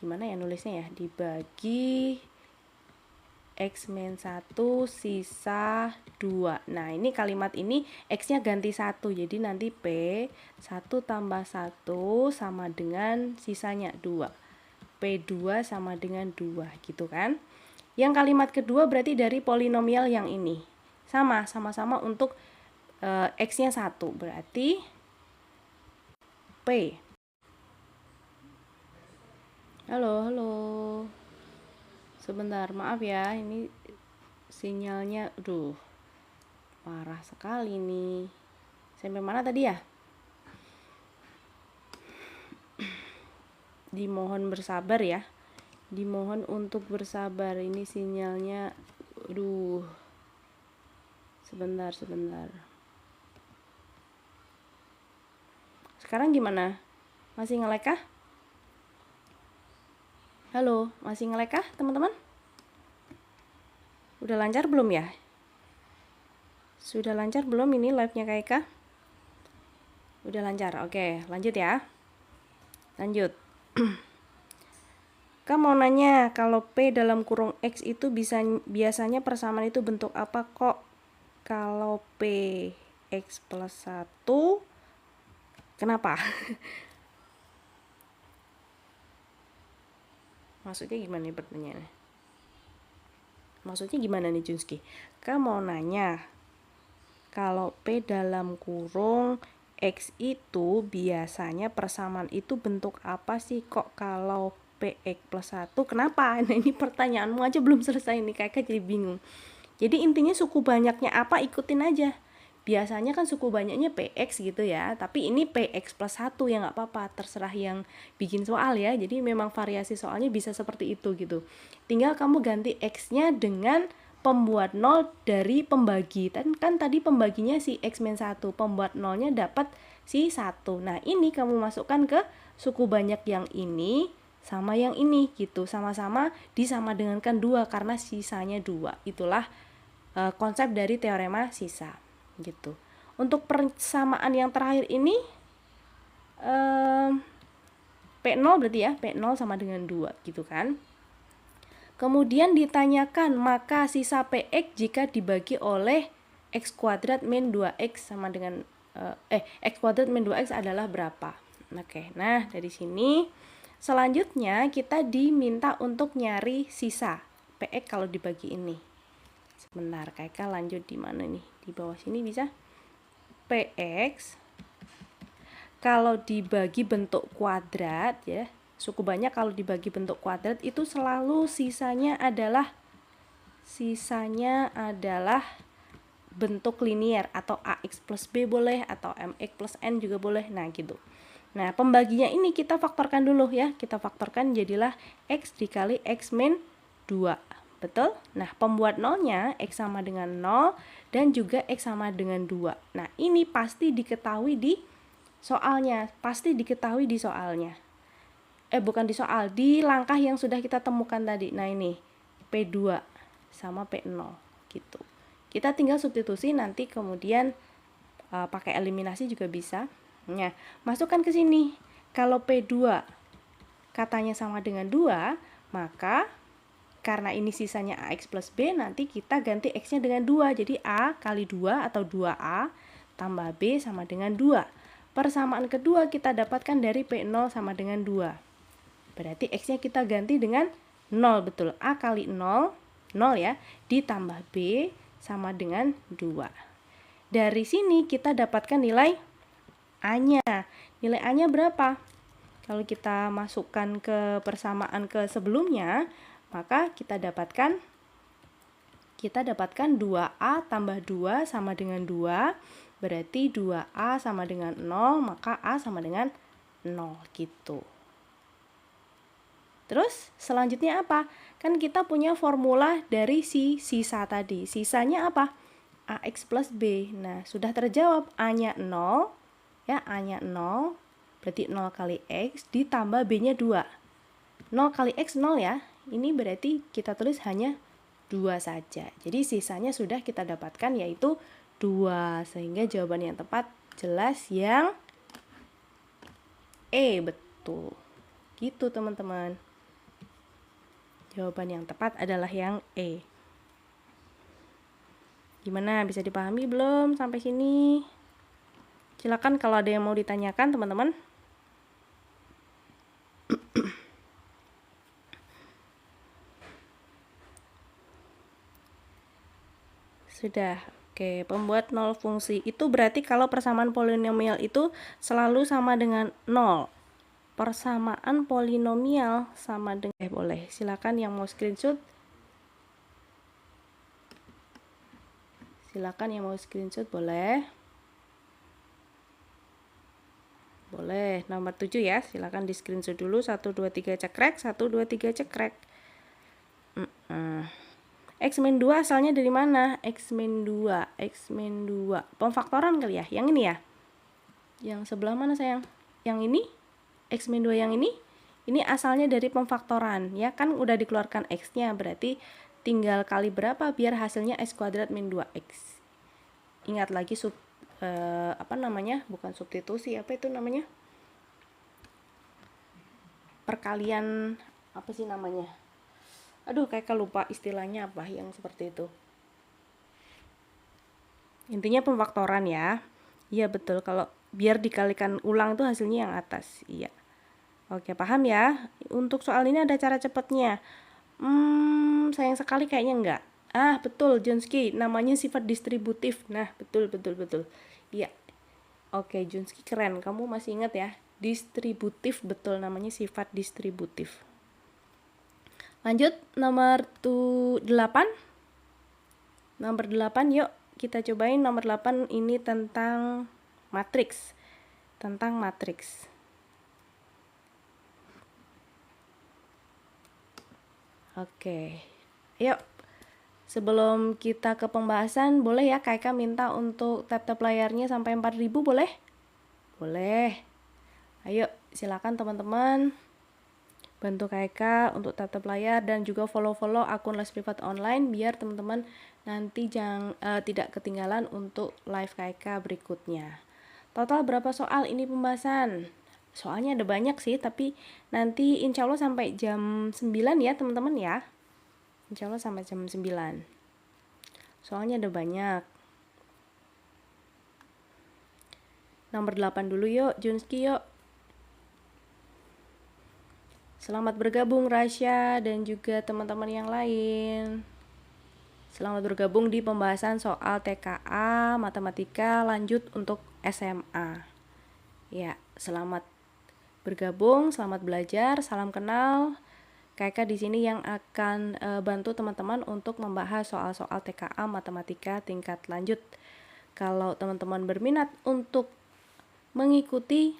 Gimana ya nulisnya ya? Dibagi X min 1 sisa 2. Nah, ini kalimat ini X-nya ganti 1. Jadi nanti P 1 tambah 1 sama dengan sisanya 2. P2 sama dengan 2 gitu kan. Yang kalimat kedua berarti dari polinomial yang ini. Sama-sama untuk X-nya 1. Berarti P. Halo. Sebentar, maaf ya, ini sinyalnya, parah sekali nih. Sampai mana tadi ya? Dimohon bersabar ya. Dimohon untuk bersabar, ini sinyalnya, sebentar. Sekarang gimana? Masih nge-lag kah? Halo, masih nge-lag kah teman-teman? Udah lancar belum ya? Sudah lancar belum ini live-nya KK? Udah lancar, oke lanjut ya. Lanjut. Kamu mau nanya, kalau P dalam kurung X itu biasanya persamaan itu bentuk apa kok? Kalau P X plus 1, kenapa? Maksudnya gimana nih pertanyaannya? Maksudnya gimana nih Junski? Kamu mau nanya, kalau P dalam kurung PX itu biasanya persamaan itu bentuk apa sih? Kok kalau PX plus 1 kenapa? Nah ini pertanyaanmu aja belum selesai nih, kakak jadi bingung. Jadi intinya suku banyaknya apa, ikutin aja. Biasanya kan suku banyaknya PX gitu ya, tapi ini PX plus 1 ya nggak apa-apa, terserah yang bikin soal ya. Jadi memang variasi soalnya bisa seperti itu gitu. Tinggal kamu ganti X-nya dengan pembuat 0 dari pembagi. Kan tadi pembaginya si X-1, pembuat 0-nya dapat si 1. Nah ini kamu masukkan ke suku banyak yang ini sama yang ini gitu, sama-sama disama dengankan 2 karena sisanya 2. Itulah konsep dari teorema sisa gitu. Untuk persamaan yang terakhir ini P0 berarti ya, P0 sama dengan 2 gitu kan. Kemudian ditanyakan maka sisa PX jika dibagi oleh X kuadrat min 2X sama dengan X kuadrat min 2X adalah berapa. Oke, nah dari sini selanjutnya kita diminta untuk nyari sisa PX kalau dibagi ini. Sebentar, kakak lanjut di mana nih? Di bawah sini bisa. PX kalau dibagi bentuk kuadrat ya, suku banyak kalau dibagi bentuk kuadrat itu selalu sisanya adalah bentuk linier, atau AX plus B boleh, atau MX plus N juga boleh. Nah gitu. Nah pembaginya ini kita faktorkan dulu ya, kita faktorkan jadilah X dikali X min 2. Betul? Nah pembuat nolnya X sama dengan 0 dan juga X sama dengan 2. Nah ini pasti diketahui di soalnya, bukan di soal, di langkah yang sudah kita temukan tadi. Nah ini P2 sama P0 gitu. Kita tinggal substitusi, nanti kemudian pakai eliminasi juga bisa. Nah, masukkan ke sini. Kalau P2 katanya sama dengan 2, maka karena ini sisanya AX plus B, nanti kita ganti X-nya dengan 2. Jadi A kali 2 atau 2A tambah B sama dengan 2. Persamaan kedua kita dapatkan dari P0 sama dengan 2. Berarti X-nya kita ganti dengan 0, betul. A kali 0, 0 ya, ditambah B sama dengan 2. Dari sini kita dapatkan nilai A-nya. Nilai A-nya berapa? Kalau kita masukkan ke persamaan ke sebelumnya, maka kita dapatkan 2A tambah 2 sama dengan 2. Berarti 2A sama dengan 0, maka A sama dengan 0 gitu. Terus selanjutnya apa? Kan kita punya formula dari si sisa tadi. Sisanya apa? AX plus B. Nah, sudah terjawab. A-nya 0. Ya, A-nya 0. Berarti 0 kali X ditambah B-nya 2. 0 kali X 0 ya. Ini berarti kita tulis hanya 2 saja. Jadi sisanya sudah kita dapatkan yaitu 2. Sehingga jawaban yang tepat jelas yang E, betul. Gitu teman-teman. Jawaban yang tepat adalah yang E. Gimana, bisa dipahami belum sampai sini? Silakan kalau ada yang mau ditanyakan teman-teman. Sudah. Oke, pembuat 0 fungsi itu berarti kalau persamaan polinomial itu selalu sama dengan 0. Persamaan polinomial sama dengan boleh. Silakan yang mau screenshot. Boleh. Boleh, nomor 7 ya. Silakan di screenshot dulu. 1 2 3 cekrek, 1 2 3 cekrek. X min 2 asalnya dari mana? X min 2. Pemfaktoran kali ya? Yang ini ya? Yang sebelah mana sayang? Yang ini? X min 2 yang ini asalnya dari pemfaktoran ya, kan udah dikeluarkan X-nya, berarti tinggal kali berapa biar hasilnya X kuadrat min 2X. Ingat lagi bukan substitusi, apa itu namanya, perkalian, apa sih namanya, aduh kakak lupa istilahnya apa yang seperti itu. Intinya pemfaktoran ya. Iya betul, kalau biar dikalikan ulang itu hasilnya yang atas. Iya. Oke, paham ya? Untuk soal ini ada cara cepatnya. Sayang sekali kayaknya enggak. Betul, Jonsky, namanya sifat distributif. Nah, betul. Iya. Oke, Junski keren. Kamu masih ingat ya? Distributif, betul namanya sifat distributif. Lanjut, nomor 8. Nomor 8, yuk kita cobain. Nomor 8 ini tentang matriks. Tentang matriks. Oke, yuk. Sebelum kita ke pembahasan, boleh ya Kak Eka minta untuk tap-tap layarnya sampai 4000, boleh? Boleh. Ayo, silakan teman-teman. Bantu Kak Eka untuk tap-tap layar dan juga follow-follow akun Les Privat Online biar teman-teman nanti tidak ketinggalan untuk live Kak Eka berikutnya. Total berapa soal ini pembahasan? Soalnya ada banyak sih, tapi nanti insya Allah sampai jam 9 ya teman-teman ya. Insya Allah sampai jam 9. Soalnya ada banyak. Nomor 8 dulu yuk, Junski yuk. Selamat bergabung Rasya dan juga teman-teman yang lain. Selamat bergabung di pembahasan soal TKA Matematika lanjut untuk SMA. Ya, selamat bergabung, selamat belajar, salam kenal. Kak di sini yang akan bantu teman-teman untuk membahas soal-soal TKA Matematika tingkat lanjut. Kalau teman-teman berminat untuk mengikuti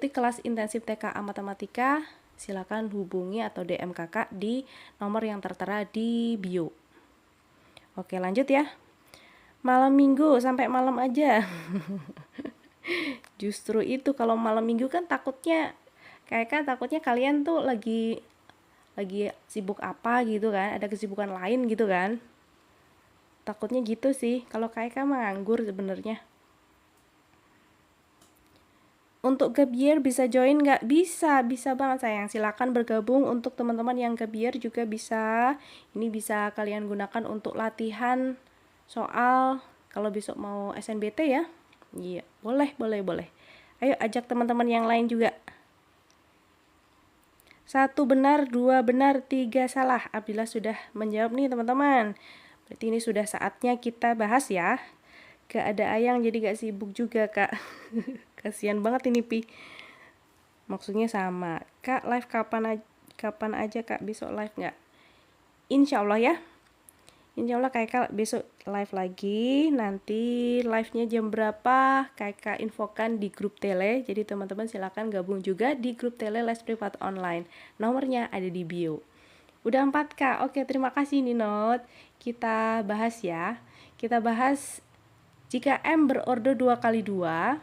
kelas intensif TKA Matematika, silakan hubungi atau DM kakak di nomor yang tertera di bio. Oke, lanjut ya. Malam minggu sampai malam aja. Justru itu, kalau malam minggu kan takutnya kalian tuh lagi sibuk apa gitu kan, ada kesibukan lain gitu kan. Takutnya gitu sih. Kalau mah nganggur sebenarnya. Untuk gap year bisa join nggak? Bisa banget sayang. Silakan bergabung. Untuk teman-teman yang gap year juga bisa. Ini bisa kalian gunakan untuk latihan soal kalau besok mau SNBT ya. Iya, boleh. Ayo ajak teman-teman yang lain juga. 1 benar, 2 benar, 3 salah. Abdillah sudah menjawab nih teman-teman. Berarti ini sudah saatnya kita bahas ya. Gak ada Ayang jadi gak sibuk juga Kak. Kasihan banget ini Pi. Maksudnya sama. Kak live kapan aja Kak, besok live nggak? Insya Allah ya. Insya Allah Kak besok live lagi. Nanti live-nya jam berapa Kak infokan di grup tele. Jadi teman-teman silakan gabung juga di grup tele Les Privat Online. Nomornya ada di bio. Udah 4 Kak. Oke, terima kasih Ninot. Kita bahas ya. Kita bahas jika M berordo 2 kali 2,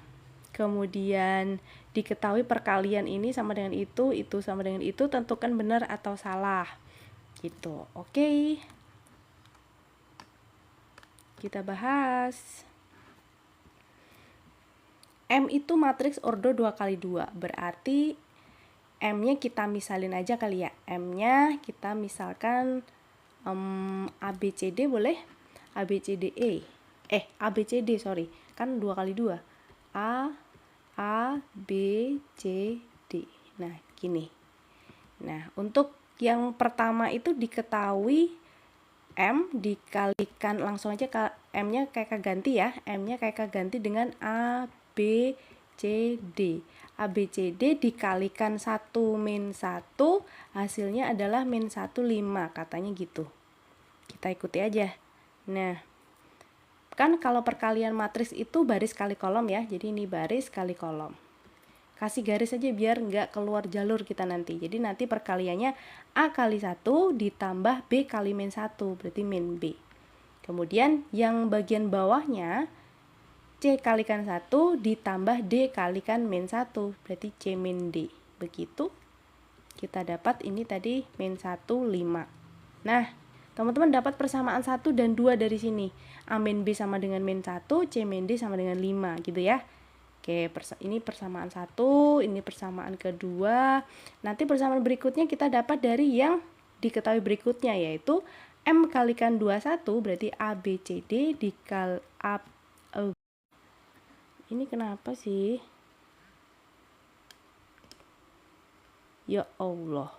kemudian diketahui perkalian ini sama dengan itu sama dengan itu, tentukan benar atau salah. Gitu. Oke. Kita bahas. M itu matriks ordo 2 kali 2. Berarti M-nya kita misalin aja kali ya. M-nya kita misalkan ABCD boleh? ABCDE. ABCD sorry. Kan 2 kali 2. A, B, C, D. Nah, gini. Nah, untuk yang pertama itu diketahui M dikalikan, langsung aja M-nya kayak ganti ya. M-nya kayak ganti dengan A, B, C, D. A, B, C, D dikalikan 1 min 1, hasilnya adalah min 1, 5. Katanya gitu. Kita ikuti aja. Nah, kan kalau perkalian matriks itu baris kali kolom ya. Jadi ini baris kali kolom. Kasih garis aja biar nggak keluar jalur kita nanti. Jadi nanti perkaliannya A kali 1 ditambah B kali min 1, berarti min B. Kemudian yang bagian bawahnya C kalikan 1 ditambah D kalikan min 1, berarti C min D. Begitu kita dapat ini tadi min 1, 5. Nah, teman-teman dapat persamaan 1 dan 2 dari sini. A min B sama dengan min 1, C min D sama dengan 5 gitu ya. Oke, ini persamaan 1, ini persamaan kedua. Nanti persamaan berikutnya kita dapat dari yang diketahui berikutnya, yaitu M kalikan 21 berarti ABCD dikal A. Ini kenapa sih? Ya Allah.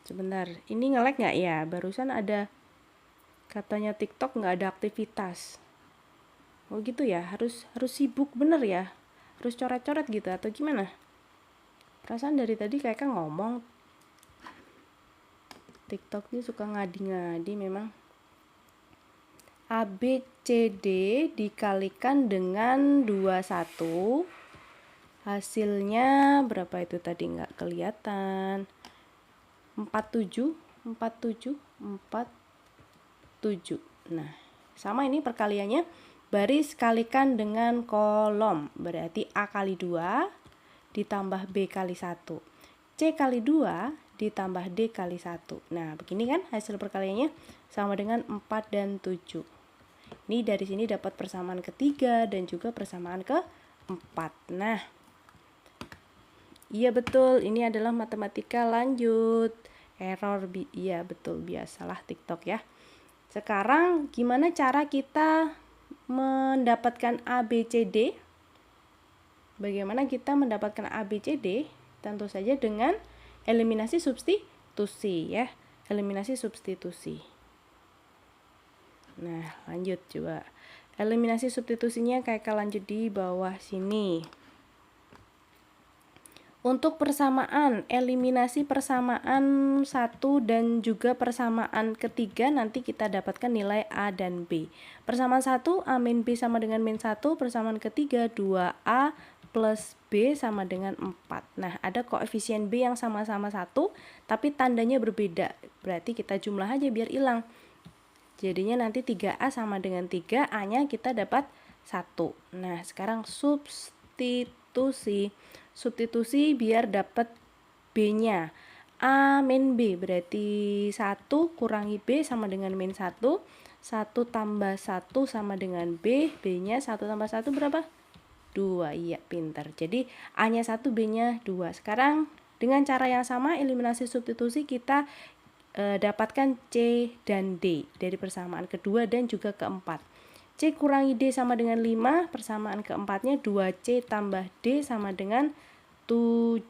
Sebentar, ini nge-lag nggak ya? Barusan ada Katanya TikTok nggak ada aktivitas. Oh gitu ya, harus sibuk bener ya, harus coret-coret gitu atau gimana? Perasaan dari tadi kayak ngomong TikTok ini suka ngadi-ngadi memang. ABCD dikalikan dengan 21, hasilnya berapa itu tadi nggak kelihatan. 47. Nah, sama ini perkaliannya, baris kalikan dengan kolom, berarti A kali 2 ditambah B kali 1, C kali 2 ditambah D kali 1. Nah, begini kan hasil perkaliannya sama dengan 4 dan 7. Ini dari sini dapat persamaan ketiga dan juga persamaan keempat. Nah, iya betul, ini adalah matematika lanjut. Error, iya betul, biasalah TikTok ya. Sekarang gimana cara kita mendapatkan ABCD? Bagaimana kita mendapatkan ABCD? Tentu saja dengan eliminasi substitusi ya. Eliminasi substitusi. Nah, lanjut coba. Eliminasi substitusinya kayak lanjut di bawah sini. Untuk persamaan, eliminasi persamaan 1 dan juga persamaan ketiga nanti kita dapatkan nilai A dan B. Persamaan 1, A min B sama dengan min 1. Persamaan ketiga, 2A plus B sama dengan 4. Nah, ada koefisien B yang sama-sama 1, tapi tandanya berbeda. Berarti kita jumlah aja biar hilang. Jadinya nanti 3A sama dengan 3, A-nya kita dapat 1. Nah, sekarang substitusi. Substitusi biar dapat B-nya. A min B berarti 1 kurangi B sama dengan min 1. 1 tambah 1 sama dengan B. B-nya 1 tambah 1 berapa? 2. Iya, pintar. Jadi A-nya 1, B-nya 2. Sekarang dengan cara yang sama, eliminasi substitusi, kita dapatkan C dan D dari persamaan kedua dan juga keempat. C kurangi D sama dengan 5, persamaan keempatnya 2C tambah D sama dengan 7.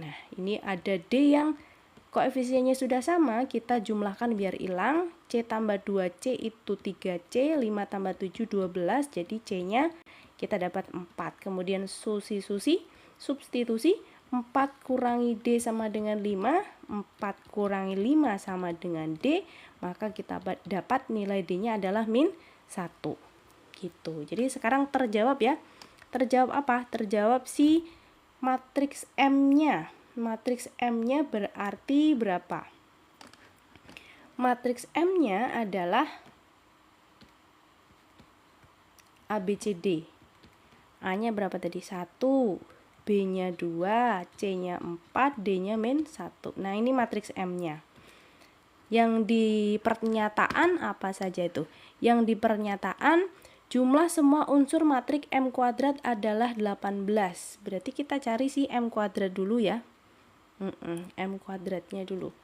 Nah, ini ada D yang koefisiennya sudah sama, kita jumlahkan biar hilang. C tambah 2C itu 3C, 5 tambah 7, 12, jadi C-nya kita dapat 4. Kemudian substitusi, 4 kurangi D sama dengan 5, 4 kurangi 5 sama dengan D, maka kita dapat nilai D-nya adalah min 1. Gitu. Jadi sekarang terjawab ya. Terjawab apa? Terjawab si matriks M-nya. Matriks M-nya berarti berapa? Matriks M-nya adalah ABCD. A-nya berapa tadi? 1, B-nya 2, C-nya 4, D-nya min 1. Nah, ini matriks M-nya. Yang di pernyataan apa saja itu? Yang di pernyataan jumlah semua unsur matriks M kuadrat adalah 18. Berarti kita cari si M kuadrat dulu ya. M kuadratnya dulu.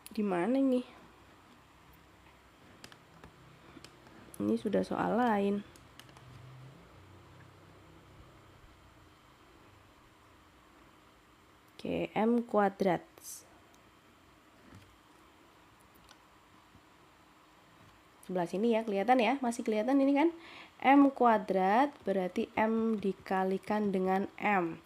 Di mana ini? Ini sudah soal lain. Oke, M kuadrat. Sebelah sini ya, kelihatan ya, masih kelihatan ini kan. M kuadrat berarti M dikalikan dengan M.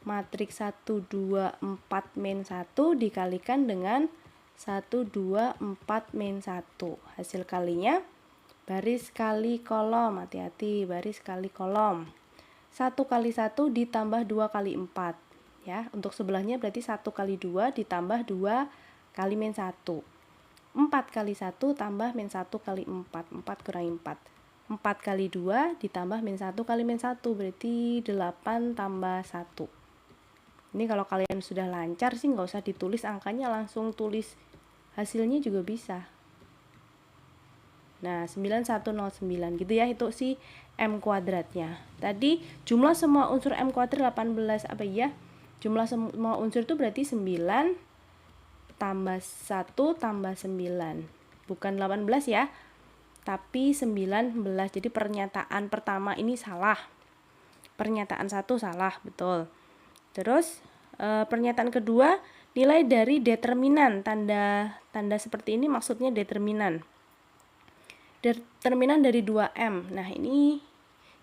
Matriks 1, 2, 4, min 1 dikalikan dengan 1, 2, 4, min 1. Hasil kalinya baris kali kolom, hati-hati, baris kali kolom. 1 kali 1 ditambah 2 kali 4. Ya, untuk sebelahnya berarti 1 kali 2 ditambah 2 kali min 1. 4 kali 1 tambah min 1 kali 4. 4 kurangi 4. 4 kali 2 ditambah min 1 kali min 1. Berarti 8 tambah 1. Ini kalau kalian sudah lancar sih nggak usah ditulis angkanya, langsung tulis hasilnya juga bisa. Nah, 9109 gitu ya, itu si M kuadratnya. Tadi jumlah semua unsur M kuadrat 18, apa ya? Jumlah semua unsur itu berarti 9 tambah 1 tambah 9. Bukan 18 ya, tapi 19. Jadi pernyataan pertama ini salah. Pernyataan 1 salah, betul. Terus pernyataan kedua, nilai dari determinan. Tanda seperti ini maksudnya determinan. determinan dari 2M. Nah, ini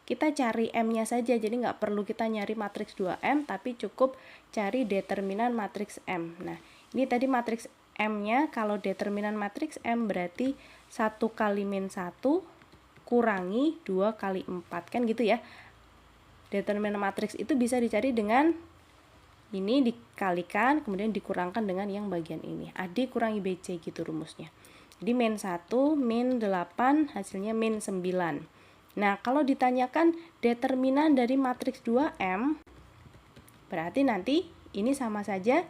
kita cari M-nya saja, jadi nggak perlu kita nyari matriks 2M, tapi cukup cari determinan matriks M. Nah, ini tadi matriks M-nya, kalau determinan matriks M berarti 1 kali min 1 kurangi 2 kali 4, kan gitu ya. Determinan matriks itu bisa dicari dengan ini dikalikan, kemudian dikurangkan dengan yang bagian ini. AD kurangi BC gitu rumusnya. Jadi min 1, min 8, hasilnya min 9. Nah, kalau ditanyakan determinan dari matriks 2M, berarti nanti ini sama saja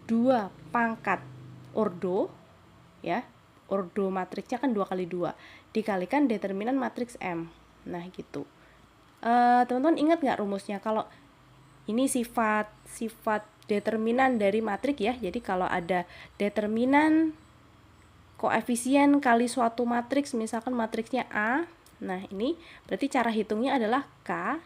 2 pangkat ordo, ya. Ordo matriksnya kan 2 kali 2, dikalikan determinan matriks M. Nah, gitu. Teman-teman ingat nggak rumusnya? Kalau ini sifat determinan dari matriks ya. Jadi kalau ada determinan koefisien kali suatu matriks, misalkan matriksnya A, nah ini berarti cara hitungnya adalah K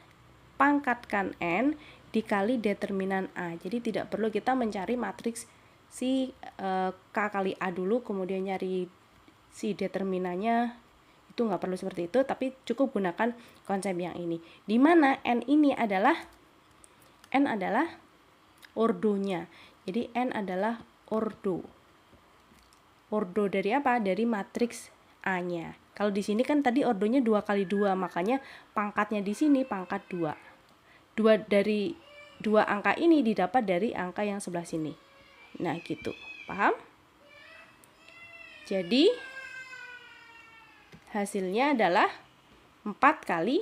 pangkatkan N dikali determinan A. Jadi tidak perlu kita mencari matriks si K kali A dulu, kemudian nyari si determinannya, itu nggak perlu seperti itu, tapi cukup gunakan konsep yang ini, di mana N ini adalah ordonya. Jadi N adalah ordo dari apa? Dari matriks A-nya. Kalau di sini kan tadi ordonya 2 kali 2, makanya pangkatnya di sini pangkat 2. 2 dari 2 angka ini didapat dari angka yang sebelah sini. Nah, gitu. Paham? Jadi hasilnya adalah 4 kali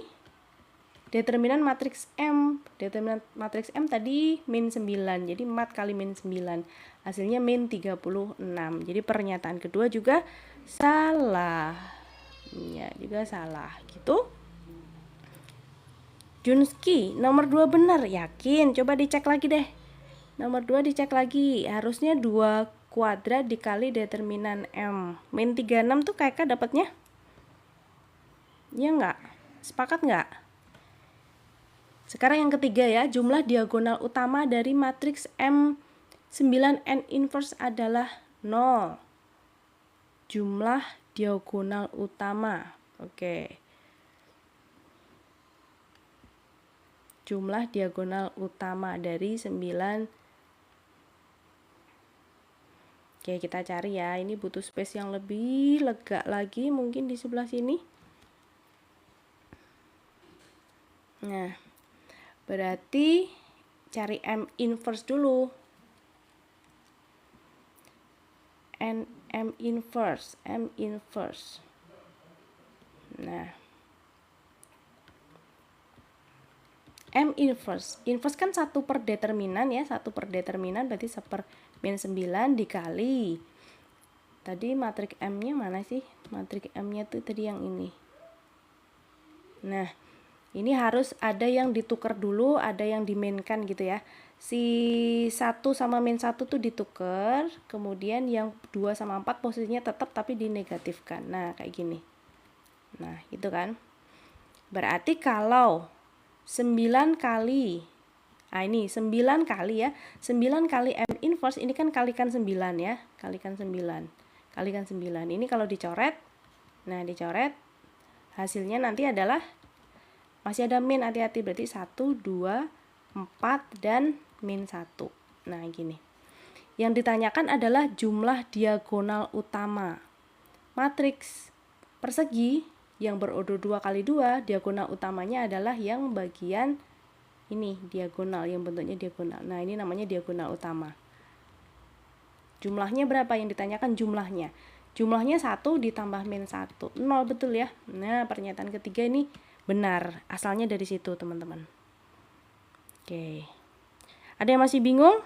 determinan matriks M. Determinan matriks M tadi min 9. Jadi 4 kali min 9. Hasilnya min 36. Jadi pernyataan kedua juga salah. Ya, juga salah gitu. Junski, nomor 2 benar, yakin? Coba dicek lagi deh. Nomor 2 dicek lagi. Harusnya 2 kuadrat dikali determinan M. Min 36 tuh kakak dapatnya? Ya enggak? Sepakat enggak? Sekarang yang ketiga ya, jumlah diagonal utama dari matriks M9N inverse adalah 0. Jumlah diagonal utama. Oke. Jumlah diagonal utama dari 9. Oke, kita cari ya. Ini butuh space yang lebih lega lagi mungkin di sebelah sini. Nah, berarti cari M inverse dulu. M inverse. Nah, M inverse kan 1 per determinan ya, 1 per determinan berarti 1 per min 9 dikali. Tadi matriks M-nya mana sih? Matriks M-nya tuh tadi yang ini. Nah, ini harus ada yang ditukar dulu, ada yang diminkan gitu ya. Si 1 sama min 1 tuh ditukar, kemudian yang 2 sama 4 posisinya tetap tapi dinegatifkan. Nah, kayak gini. Nah, gitu kan. Berarti kalau 9 kali, nah ini 9 kali ya, 9 kali M inverse, ini kan kalikan 9 ya, kalikan 9. Ini kalau dicoret, nah dicoret, hasilnya nanti adalah, masih ada min, hati-hati, berarti 1, 2, 4, dan min 1. Nah, gini. Yang ditanyakan adalah jumlah diagonal utama. Matriks persegi yang berordo 2 kali 2, diagonal utamanya adalah yang bagian ini, diagonal, yang bentuknya diagonal. Nah, ini namanya diagonal utama. Jumlahnya berapa? Yang ditanyakan jumlahnya. Jumlahnya 1 ditambah min 1. 0, betul ya? Nah, pernyataan ketiga ini benar. Asalnya dari situ, teman-teman. Oke. Ada yang masih bingung?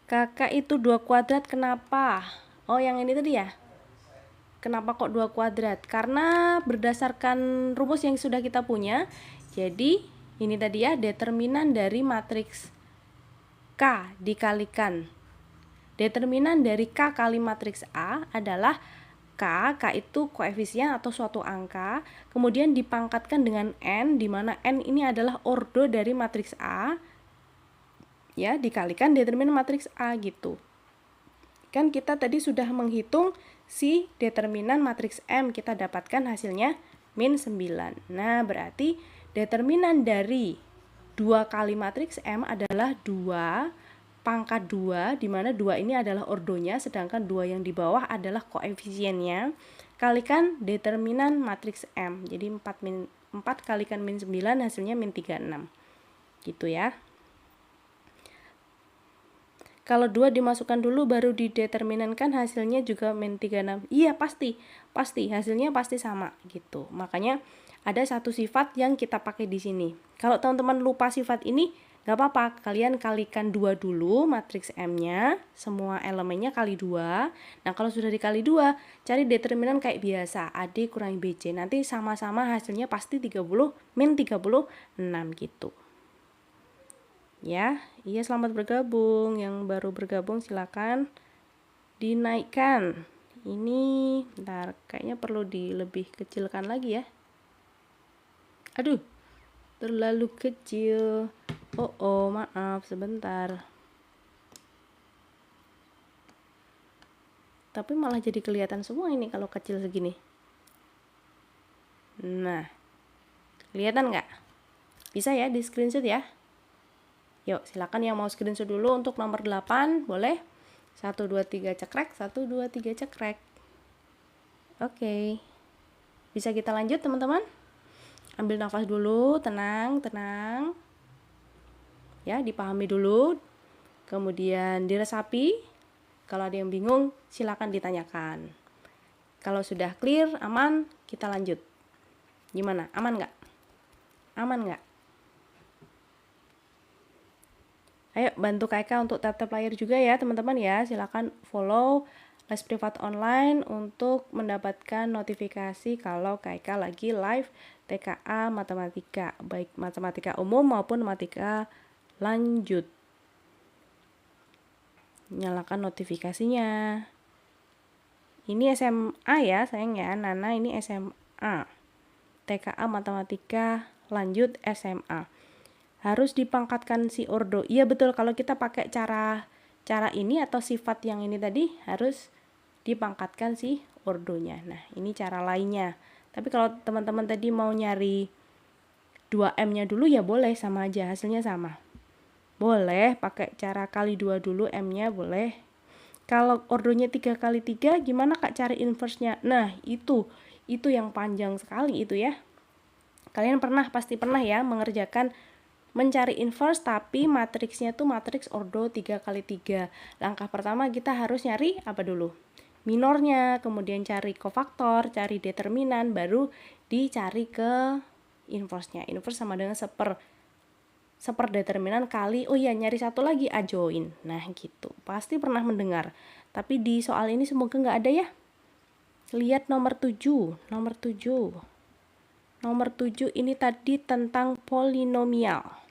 Kakak itu 2 kuadrat kenapa? Oh, yang ini tadi ya? Kenapa kok 2 kuadrat? Karena berdasarkan rumus yang sudah kita punya, jadi ini tadi ya, determinan dari matriks K dikalikan determinan dari K kali matriks A adalah K itu koefisien atau suatu angka, kemudian dipangkatkan dengan N, di mana N ini adalah ordo dari matriks A, ya, dikalikan determinan matriks A gitu. Kan kita tadi sudah menghitung si determinan matriks M, kita dapatkan hasilnya min 9. Nah, berarti determinan dari 2 kali matriks M adalah 2 pangkat 2, di mana 2 ini adalah ordonya, sedangkan 2 yang di bawah adalah koefisiennya, kalikan determinan matriks M. Jadi 4 kalikan min 9 hasilnya min 36. Gitu ya. Kalau 2 dimasukkan dulu baru dideterminankan, hasilnya juga min 36. Iya, pasti hasilnya pasti sama gitu. Makanya ada satu sifat yang kita pakai di sini. Kalau teman-teman lupa sifat ini, nggak apa-apa, kalian kalikan 2 dulu matriks M-nya, semua elemennya kali 2. Nah, kalau sudah dikali 2, cari determinan kayak biasa, AD kurangi BC. Nanti sama-sama hasilnya pasti 30 min 36 gitu. Ya, iya, selamat bergabung. Yang baru bergabung silakan dinaikkan. Ini bentar, kayaknya perlu lebih kecilkan lagi ya. Aduh, terlalu kecil. Oh, maaf, sebentar. Tapi malah jadi kelihatan semua ini kalau kecil segini. Nah, kelihatan nggak? Bisa ya di screenshot ya? Yuk, silakan yang mau screenshot dulu untuk nomor 8, boleh? 1, 2, 3 cekrek, 1, 2, 3 cekrek. Oke. Bisa kita lanjut, teman-teman? Ambil nafas dulu, tenang. Ya, dipahami dulu. Kemudian diresapi. Kalau ada yang bingung, silakan ditanyakan. Kalau sudah clear, aman, kita lanjut. Gimana? Aman nggak? Aman nggak? Ayo bantu KK untuk tap-tap layar juga ya teman-teman ya. Silakan follow Les Privat Online untuk mendapatkan notifikasi kalau KK lagi live TKA Matematika, baik matematika umum maupun matematika lanjut. Nyalakan notifikasinya. Ini SMA ya sayang ya, Nana ini SMA. TKA Matematika lanjut SMA. Harus dipangkatkan si ordo. Iya betul, kalau kita pakai cara ini atau sifat yang ini tadi harus dipangkatkan si ordonya. Nah, ini cara lainnya. Tapi kalau teman-teman tadi mau nyari 2M-nya dulu ya boleh, sama aja, hasilnya sama. Boleh pakai cara kali 2 dulu, M-nya boleh. Kalau ordonya 3 kali 3, gimana Kak cari inverse-nya? Nah, itu yang panjang sekali itu ya. Kalian pasti pernah ya mengerjakan mencari inverse tapi matriksnya tuh matriks ordo 3 kali 3. Langkah pertama kita harus nyari apa dulu? Minornya, kemudian cari kofaktor, cari determinan, baru dicari ke inverse-nya. Inverse sama dengan seper determinan kali, oh iya nyari satu lagi adjoin. Nah gitu, pasti pernah mendengar. Tapi di soal ini semoga nggak ada ya. Lihat nomor 7. Nomor 7 ini tadi tentang polinomial.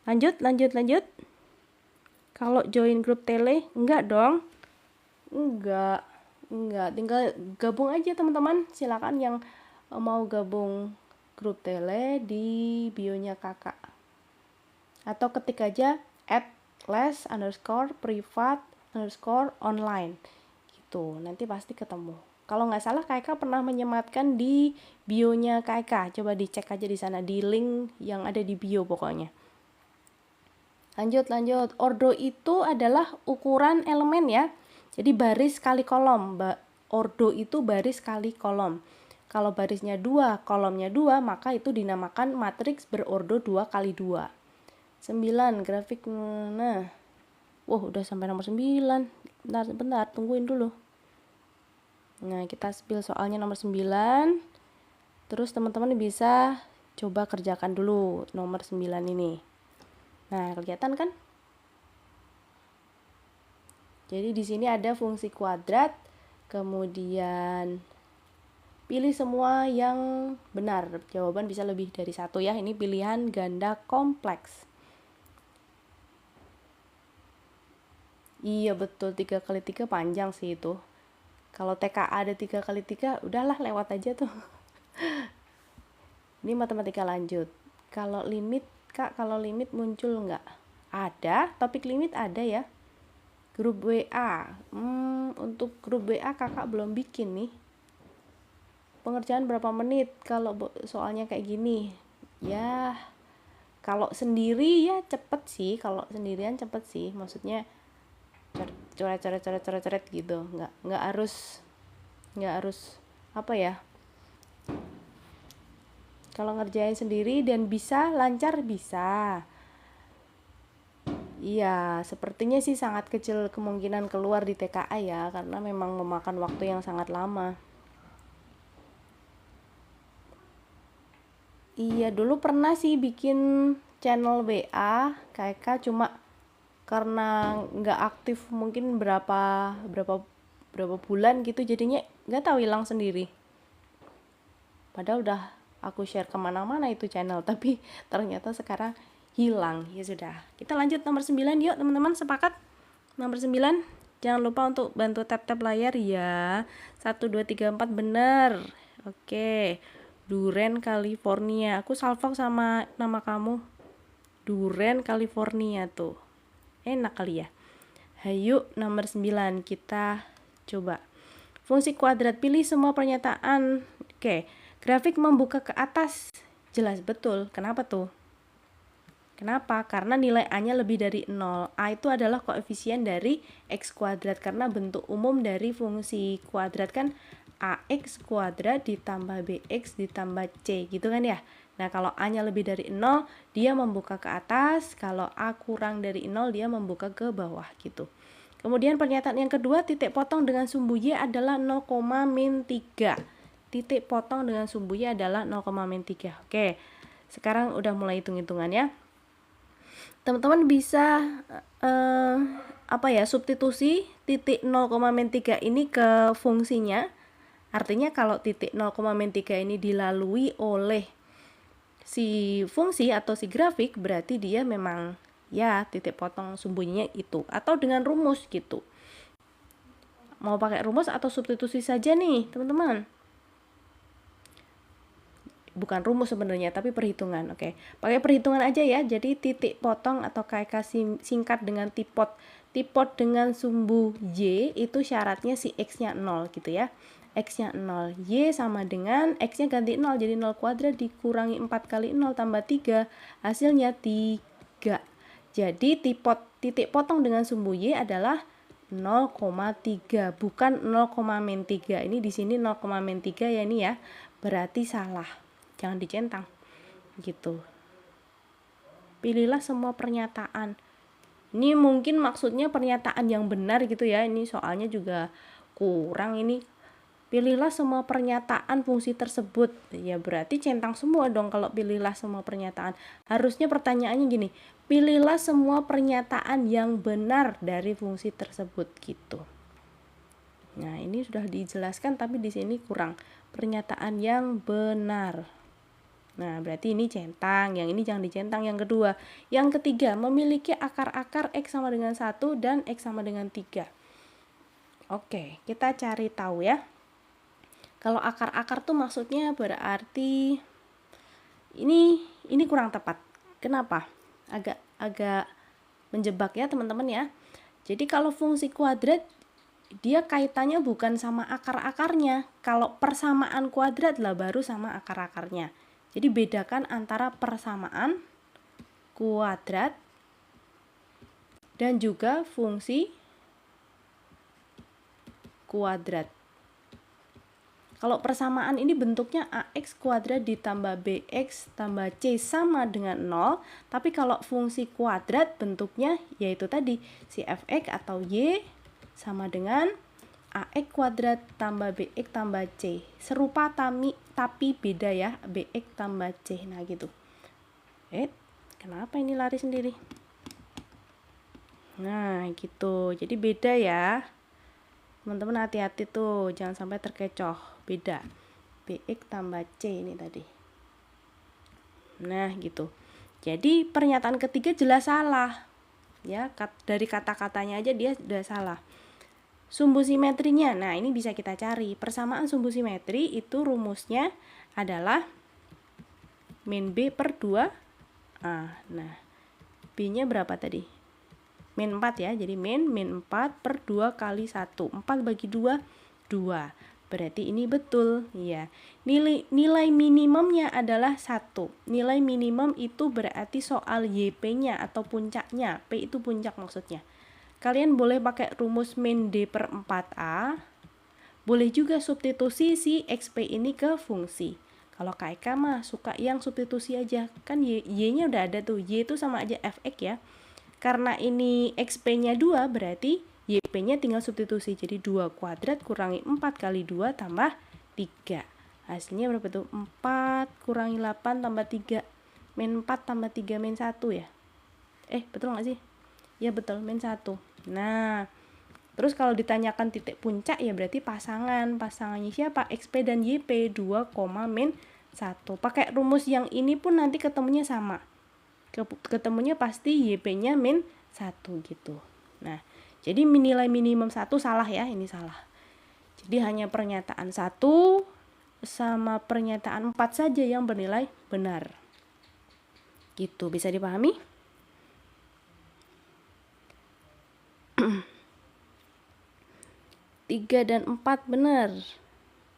Lanjut. Kalau join grup tele, enggak dong. Enggak. Tinggal gabung aja teman-teman. Silakan yang mau gabung grup tele di bionya kakak. Atau ketik aja @les_privat_online. Gitu. Nanti pasti ketemu. Kalau nggak salah KK pernah menyematkan di bionya KK. Coba dicek aja di sana, di link yang ada di bio pokoknya. Lanjut. Ordo itu adalah ukuran elemen ya. Jadi baris kali kolom. Ordo itu baris kali kolom. Kalau barisnya 2, kolomnya 2, maka itu dinamakan matriks berordo 2 kali 2. 9, grafik. Nah. Udah sampai nomor 9. Bentar, tungguin dulu. Nah, kita spill soalnya nomor 9. Terus teman-teman bisa coba kerjakan dulu nomor 9 ini. Nah, kelihatan kan? Jadi di sini ada fungsi kuadrat, kemudian pilih semua yang benar. Jawaban bisa lebih dari 1 ya. Ini pilihan ganda kompleks. Iya betul, 3 kali 3 panjang sih itu. Kalau TKA ada 3 kali 3, udahlah lewat aja tuh. Ini matematika lanjut. Kalau limit, Kak, muncul nggak? Ada, topik limit ada ya. Grup WA. Untuk grup WA kakak belum bikin nih. Pengerjaan berapa menit kalau soalnya kayak gini? Ya, kalau sendiri ya cepet sih. Kalau sendirian cepet sih. Maksudnya coret gitu. Nggak harus apa ya? Kalau ngerjain sendiri dan bisa lancar bisa. Iya, sepertinya sih sangat kecil kemungkinan keluar di TKA ya, karena memang memakan waktu yang sangat lama. Iya, dulu pernah sih bikin channel WA, KK cuma karena nggak aktif mungkin berapa berapa berapa bulan gitu, jadinya nggak tahu hilang sendiri. Padahal udah aku share kemana-mana itu channel, tapi ternyata sekarang hilang. Ya sudah, kita lanjut nomor 9 yuk teman-teman, sepakat? Nomor 9, jangan lupa untuk bantu tap-tap layar ya. 1, 2, 3, 4 bener. Oke, Duren California. Aku salvok sama nama kamu, Duren California tuh. Enak kali ya. Hayu, nomor 9 kita coba. Fungsi kuadrat, pilih semua pernyataan. Oke, grafik membuka ke atas. Jelas betul. Kenapa tuh? Kenapa? Karena nilai A-nya lebih dari 0. A itu adalah koefisien dari X kuadrat. Karena bentuk umum dari fungsi kuadrat kan AX kuadrat ditambah BX ditambah C. Gitu kan ya? Nah, kalau A-nya lebih dari 0, dia membuka ke atas. Kalau A kurang dari 0, dia membuka ke bawah gitu. Kemudian pernyataan yang kedua, titik potong dengan sumbu Y adalah 0,-3. Titik potong dengan sumbu Y adalah 0,-3. Oke, sekarang udah mulai hitung-hitungan ya. Teman-teman bisa substitusi titik 0,-3 ini ke fungsinya. Artinya kalau titik 0,-3 ini dilalui oleh si fungsi atau si grafik, berarti dia memang ya titik potong sumbunya itu, atau dengan rumus gitu. Mau pakai rumus atau substitusi saja nih teman-teman? Bukan rumus sebenarnya, tapi perhitungan. Oke, pakai perhitungan aja ya. Jadi titik potong atau KK singkat dengan tipot dengan sumbu Y itu syaratnya si X-nya 0 gitu ya. X-nya 0, Y sama dengan X-nya ganti 0, jadi 0 kuadrat dikurangi 4 kali 0 tambah 3, hasilnya 3. Jadi titik potong dengan sumbu Y adalah 0,3, bukan 0,-3. Ini di sini 0,-3 ya, ini ya. Berarti salah. Jangan dicentang. Gitu. Pilihlah semua pernyataan. Ini mungkin maksudnya pernyataan yang benar gitu ya. Ini soalnya juga kurang ini. Pilihlah semua pernyataan fungsi tersebut. Ya berarti centang semua dong kalau pilihlah semua pernyataan. Harusnya pertanyaannya gini, pilihlah semua pernyataan yang benar dari fungsi tersebut gitu. Nah, ini sudah dijelaskan tapi di sini kurang. Pernyataan yang benar. Nah, berarti ini centang, yang ini jangan dicentang. Yang kedua, yang ketiga, memiliki akar-akar X sama dengan 1 dan X sama dengan 3. Oke, kita cari tahu ya. Kalau akar-akar tuh maksudnya berarti ini kurang tepat. Kenapa? Agak menjebak ya teman-teman ya. Jadi kalau fungsi kuadrat dia kaitannya bukan sama akar-akarnya. Kalau persamaan kuadrat lah baru sama akar-akarnya. Jadi bedakan antara persamaan kuadrat dan juga fungsi kuadrat. Kalau persamaan ini bentuknya AX kuadrat ditambah BX tambah C sama dengan 0. Tapi kalau fungsi kuadrat bentuknya yaitu tadi si fx atau Y sama dengan AX kuadrat tambah BX tambah C. Serupa tapi beda ya, BX tambah C. Nah gitu. Kenapa ini lari sendiri? Nah gitu, jadi beda ya. Teman-teman hati-hati tuh, jangan sampai terkecoh. Beda. BX tambah C ini tadi. Nah gitu. Jadi pernyataan ketiga jelas salah. Ya, dari kata-katanya aja dia sudah salah. Sumbu simetrinya, nah ini bisa kita cari. Persamaan sumbu simetri itu rumusnya adalah min B per 2. Nah, B-nya berapa tadi? Min 4 ya, jadi min 4 per 2 kali 1. 4 bagi 2, 2. Berarti ini betul, ya. Nilai minimumnya adalah 1. Nilai minimum itu berarti soal YP-nya atau puncaknya. P itu puncak maksudnya. Kalian boleh pakai rumus min D per 4A. Boleh juga substitusi si XP ini ke fungsi. Kalau Kak Eka mah suka yang substitusi aja. Kan Y-nya udah ada tuh. Y itu sama aja Fx ya. Karena ini XP-nya 2 berarti YP-nya tinggal substitusi. Jadi 2 kuadrat kurangi 4 kali 2 tambah 3. Hasilnya berapa tuh? 4 kurangi 8 tambah 3. Min 4 tambah 3 min 1 ya. Betul nggak sih? Ya betul, min 1. Nah, terus kalau ditanyakan titik puncak ya berarti pasangannya siapa? XP dan YP 2, min 1. Pakai rumus yang ini pun nanti ketemunya sama. Ketemunya pasti YP-nya min 1 gitu. Nah, jadi nilai minimum 1 salah ya, ini salah. Jadi hanya pernyataan 1 sama pernyataan 4 saja yang bernilai benar. Gitu, bisa dipahami? 3 dan 4 benar.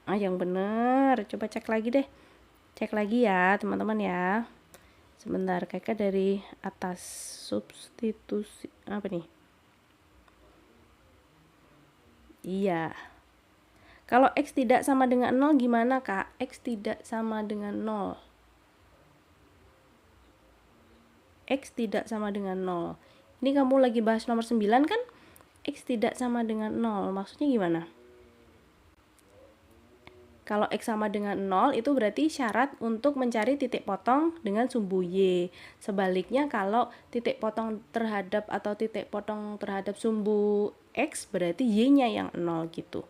Yang benar. Coba cek lagi deh. Cek lagi ya, teman-teman ya. Sebentar, kakak dari atas substitusi apa nih? Iya. Kalau X tidak sama dengan 0 gimana, Kak? X tidak sama dengan 0. X tidak sama dengan 0. Ini kamu lagi bahas nomor 9 kan? X tidak sama dengan 0. Maksudnya gimana? Kalau X sama dengan 0 itu berarti syarat untuk mencari titik potong dengan sumbu Y. Sebaliknya kalau titik potong terhadap atau titik potong terhadap sumbu X berarti Y-nya yang 0 gitu.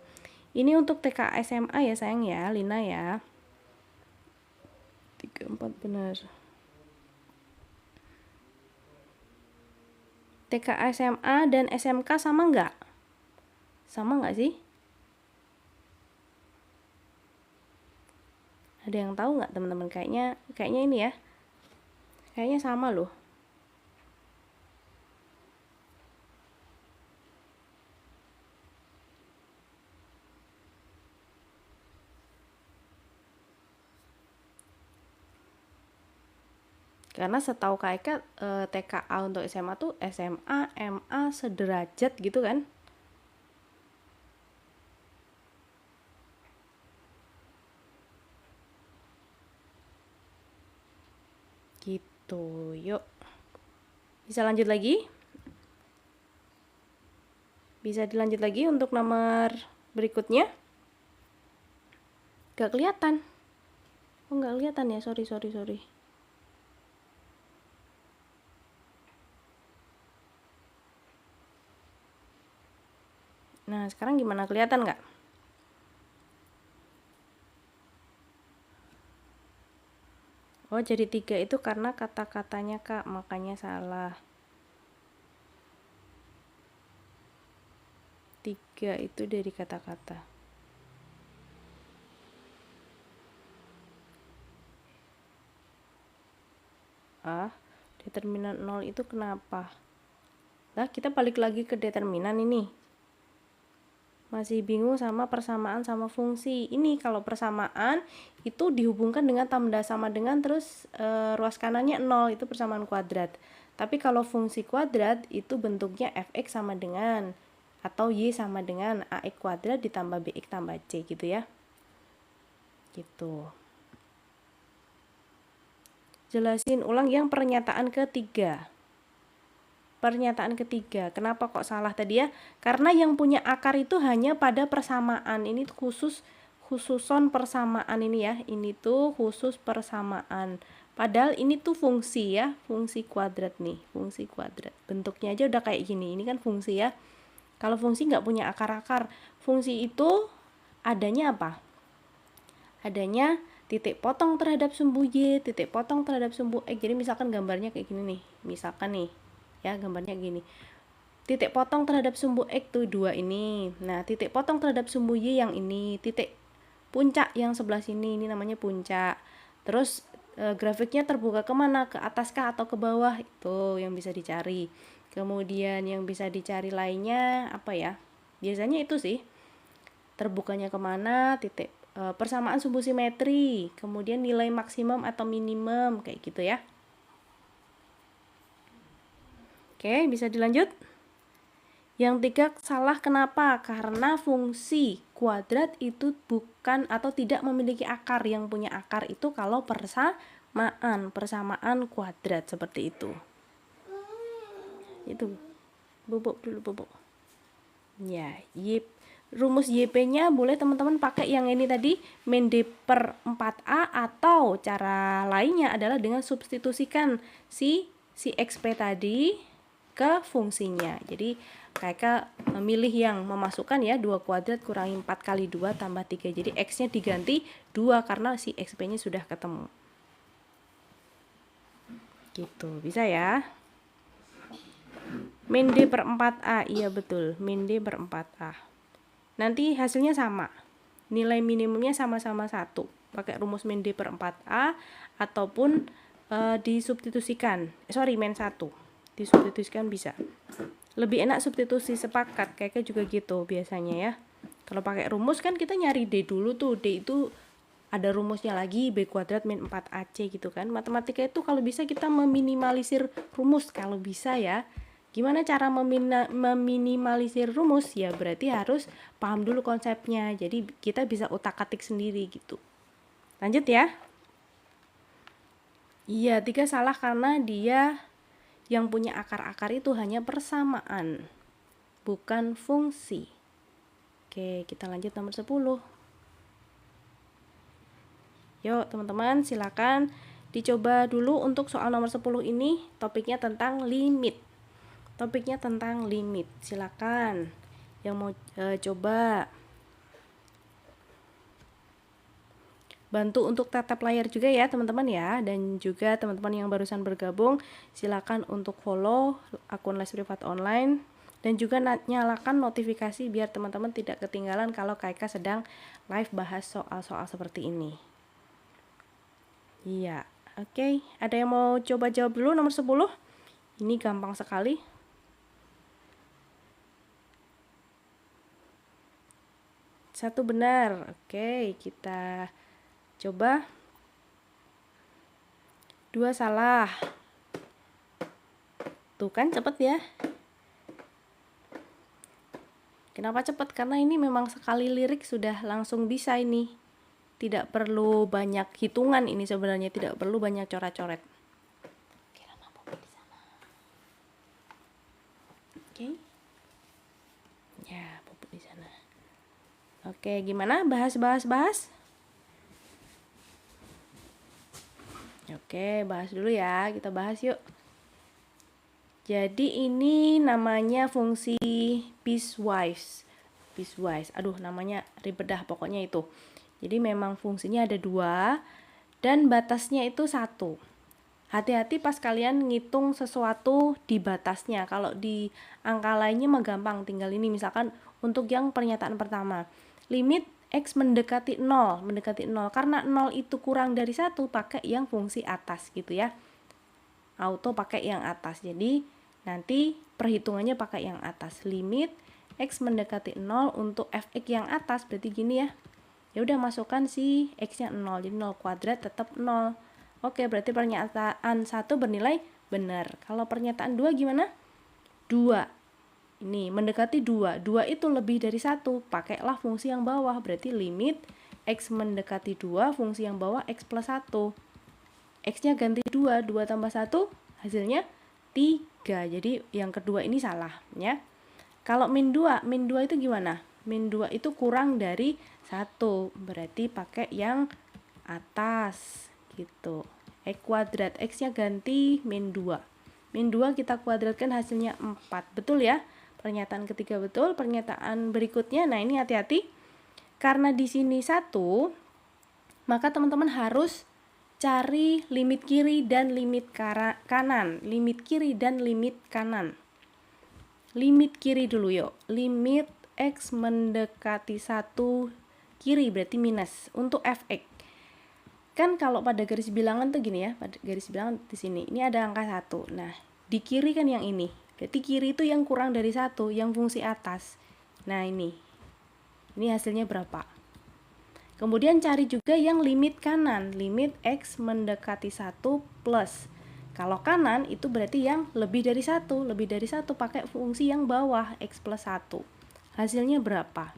Ini untuk TK SMA ya sayang ya, Lina ya. 3, 4 benar. TK SMA dan SMK sama nggak? Sama nggak sih? Ada yang tahu nggak teman-teman? Kayaknya ini ya. Kayaknya sama loh. Karena setahu Kak TKA untuk SMA tuh SMA, MA sederajat gitu kan? Gitu, yuk. Bisa lanjut lagi? Bisa dilanjut lagi untuk nomor berikutnya? Gak kelihatan. Oh, gak kelihatan ya, sorry. Nah, sekarang gimana? Kelihatan nggak? Oh, jadi 3 itu karena kata-katanya, Kak. Makanya salah. 3 itu dari kata-kata. Determinan 0 itu kenapa? Lah, kita balik lagi ke determinan ini. Masih bingung sama persamaan sama fungsi. Ini kalau persamaan itu dihubungkan dengan tanda sama dengan terus ruas kanannya 0, itu persamaan kuadrat. Tapi kalau fungsi kuadrat itu bentuknya fx sama dengan atau y sama dengan ax kuadrat ditambah bx tambah c gitu ya. Gitu. Jelasin ulang yang pernyataan ketiga. Pernyataan ketiga, kenapa kok salah tadi ya? Karena yang punya akar itu hanya pada persamaan. Ini khususon persamaan ini ya. Ini tuh khusus persamaan. Padahal ini tuh fungsi ya, fungsi kuadrat nih, fungsi kuadrat. Bentuknya aja udah kayak gini. Ini kan fungsi ya. Kalau fungsi nggak punya akar-akar, fungsi itu adanya apa? Adanya titik potong terhadap sumbu Y, titik potong terhadap sumbu X. Jadi misalkan gambarnya kayak gini nih. Misalkan nih, ya gambarnya gini. Titik potong terhadap sumbu X tuh 2 ini. Nah, titik potong terhadap sumbu Y yang ini. Titik puncak yang sebelah sini, ini namanya puncak. Terus grafiknya terbuka kemana, ke atas kah atau ke bawah, itu yang bisa dicari. Kemudian yang bisa dicari lainnya apa ya, biasanya itu sih, terbukanya kemana, titik persamaan sumbu simetri, kemudian nilai maksimum atau minimum, kayak gitu ya. Oke, bisa dilanjut. Yang 3 salah kenapa? Karena fungsi kuadrat itu bukan atau tidak memiliki akar. Yang punya akar itu kalau persamaan kuadrat seperti itu. Itu bubuk dulu bubuk. Ya, rumus YP-nya boleh teman-teman pakai yang ini tadi, min D per 4A, atau cara lainnya adalah dengan substitusikan si XP tadi ke fungsinya. Jadi kakak memilih yang memasukkan ya, 2 kuadrat kurangi 4 kali 2 tambah 3. Jadi X-nya diganti 2 karena si XP-nya sudah ketemu. Gitu, bisa ya. Min D per 4A, iya betul, min D per 4A. Nanti hasilnya sama. Nilai minimumnya sama-sama 1. Pakai rumus min D per 4A ataupun disubstitusikan. Min 1. Disubstitusikan bisa. Lebih enak substitusi sepakat, kayaknya juga gitu biasanya ya. Kalau pakai rumus kan kita nyari D dulu tuh. D itu ada rumusnya lagi, B kuadrat min 4AC gitu kan. Matematika itu kalau bisa kita meminimalisir rumus kalau bisa ya. Gimana cara meminimalisir rumus? Ya berarti harus paham dulu konsepnya. Jadi kita bisa utak-atik sendiri gitu. Lanjut ya. Iya, 3 salah karena dia yang punya akar-akar itu hanya persamaan, bukan fungsi. Oke, kita lanjut nomor 10. Yuk teman-teman, silakan dicoba dulu untuk soal nomor 10 ini. Topiknya tentang limit. Silakan yang mau coba bantu untuk tatap layar juga ya teman-teman ya. Dan juga teman-teman yang barusan bergabung, silakan untuk follow akun Les Privat Online. Dan juga nyalakan notifikasi biar teman-teman tidak ketinggalan kalau KK sedang live bahas soal-soal seperti ini. Iya, oke. Ada yang mau coba jawab dulu nomor 10? Ini gampang sekali. Satu benar. Oke, kita coba. 2 salah. Tuh kan cepet ya. Kenapa cepet? Karena ini memang sekali lirik sudah langsung bisa ini. Tidak perlu banyak hitungan ini sebenarnya, tidak perlu banyak coret-coret. Oke. Ya, pupuk di sana. Oke, gimana? Bahas. Oke, bahas dulu ya. Kita bahas yuk. Jadi ini namanya fungsi piecewise. Aduh, namanya ribet dah pokoknya itu. Jadi memang fungsinya ada 2 dan batasnya itu 1. Hati-hati pas kalian ngitung sesuatu di batasnya. Kalau di angka lainnya mah gampang, tinggal ini misalkan untuk yang pernyataan pertama. Limit X mendekati 0. Karena 0 itu kurang dari 1, pakai yang fungsi atas gitu ya. Auto pakai yang atas. Jadi nanti perhitungannya pakai yang atas. Limit X mendekati 0 untuk fx yang atas, berarti gini ya. Ya udah masukkan si X-nya 0. Jadi 0 kuadrat tetap 0. Oke, berarti pernyataan 1 bernilai benar. Kalau pernyataan 2 gimana? 2. Ini mendekati 2. 2 itu lebih dari 1. Pakailah fungsi yang bawah. Berarti limit X mendekati 2, fungsi yang bawah X plus 1. X-nya ganti 2. 2 tambah 1, hasilnya 3. Jadi yang kedua ini salah ya. Kalau min 2 itu gimana? Min 2 itu kurang dari 1. Berarti pakai yang atas. Gitu. X kuadrat, X-nya ganti min 2. Min 2 kita kuadratkan hasilnya 4. Betul ya? Pernyataan ketiga betul. Pernyataan berikutnya, nah ini hati-hati. Karena di sini 1, maka teman-teman harus cari limit kiri dan limit kanan. Limit kiri dan limit kanan. Limit kiri dulu yuk. Limit X mendekati 1 kiri berarti minus untuk fx. kan kalau pada garis bilangan tuh gini ya, pada garis bilangan di sini, ini ada angka 1. Nah, di kiri kan yang ini. Berarti kiri itu yang kurang dari 1, yang fungsi atas. Nah, ini hasilnya berapa? Kemudian cari juga yang limit kanan, limit X mendekati 1 plus. Kalau kanan itu berarti yang lebih dari 1, pakai fungsi yang bawah, X plus 1. Hasilnya berapa?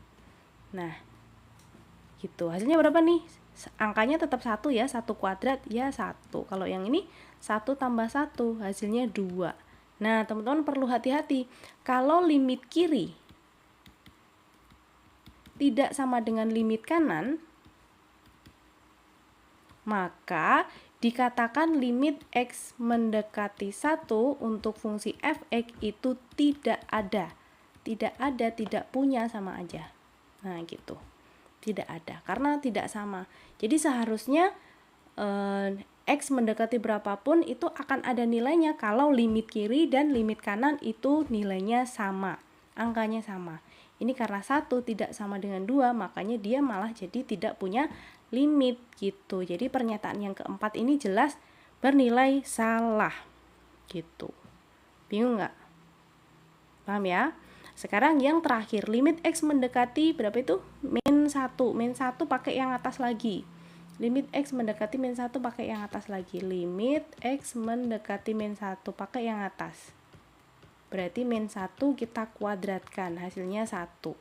Nah, gitu. Hasilnya berapa nih? Angkanya tetap 1 ya, 1 kuadrat ya 1. Kalau yang ini 1 tambah 1, hasilnya 2. Nah, teman-teman perlu hati-hati. Kalau limit kiri tidak sama dengan limit kanan, maka dikatakan limit X mendekati 1 untuk fungsi f(x) itu tidak ada. Tidak punya, sama aja. Nah, gitu. Tidak ada, karena tidak sama. Jadi seharusnya X mendekati berapapun itu akan ada nilainya kalau limit kiri dan limit kanan itu nilainya sama, angkanya sama. Ini karena 1 tidak sama dengan 2, makanya dia malah jadi tidak punya limit gitu. Jadi pernyataan yang keempat ini jelas bernilai salah gitu. Bingung nggak? Paham ya? Sekarang yang terakhir, limit X mendekati berapa itu? Min 1. Min 1 pakai yang atas lagi. Limit X mendekati min 1 pakai yang atas lagi. Limit X mendekati min 1 pakai yang atas. Berarti min 1 kita kuadratkan, hasilnya 1.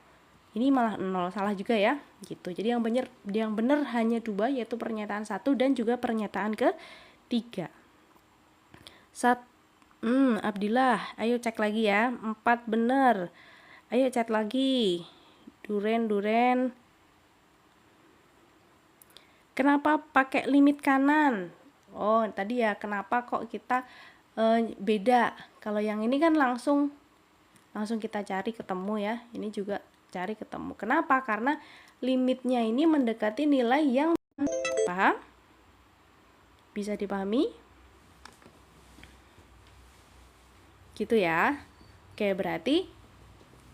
Ini malah 0, salah juga ya. Gitu. Jadi yang benar hanya 2, yaitu pernyataan 1 dan juga pernyataan ke-3. Abdillah, ayo cek lagi ya. 4 benar. Ayo cek lagi. Duren. Kenapa pakai limit kanan? Oh, tadi ya, kenapa kok kita beda? Kalau yang ini kan langsung kita cari ketemu ya. Ini juga cari ketemu. Kenapa? Karena limitnya ini mendekati nilai yang paham? Bisa dipahami? Gitu ya. Oke, berarti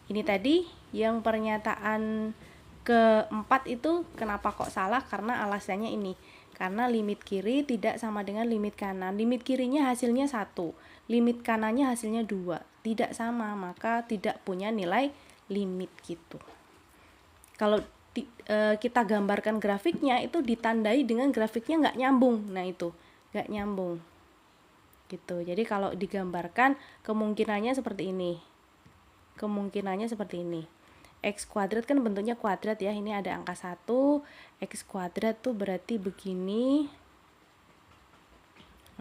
ini tadi yang pernyataan keempat itu kenapa kok salah? Karena alasannya ini. Karena limit kiri tidak sama dengan limit kanan. Limit kirinya hasilnya 1, limit kanannya hasilnya 2. Tidak sama, maka tidak punya nilai limit gitu. Kalau kita gambarkan grafiknya, itu ditandai dengan grafiknya nggak nyambung. Nah, itu nggak nyambung gitu. Jadi kalau digambarkan kemungkinannya seperti ini. X kuadrat kan bentuknya kuadrat ya. Ini ada angka 1, X kuadrat tuh berarti begini.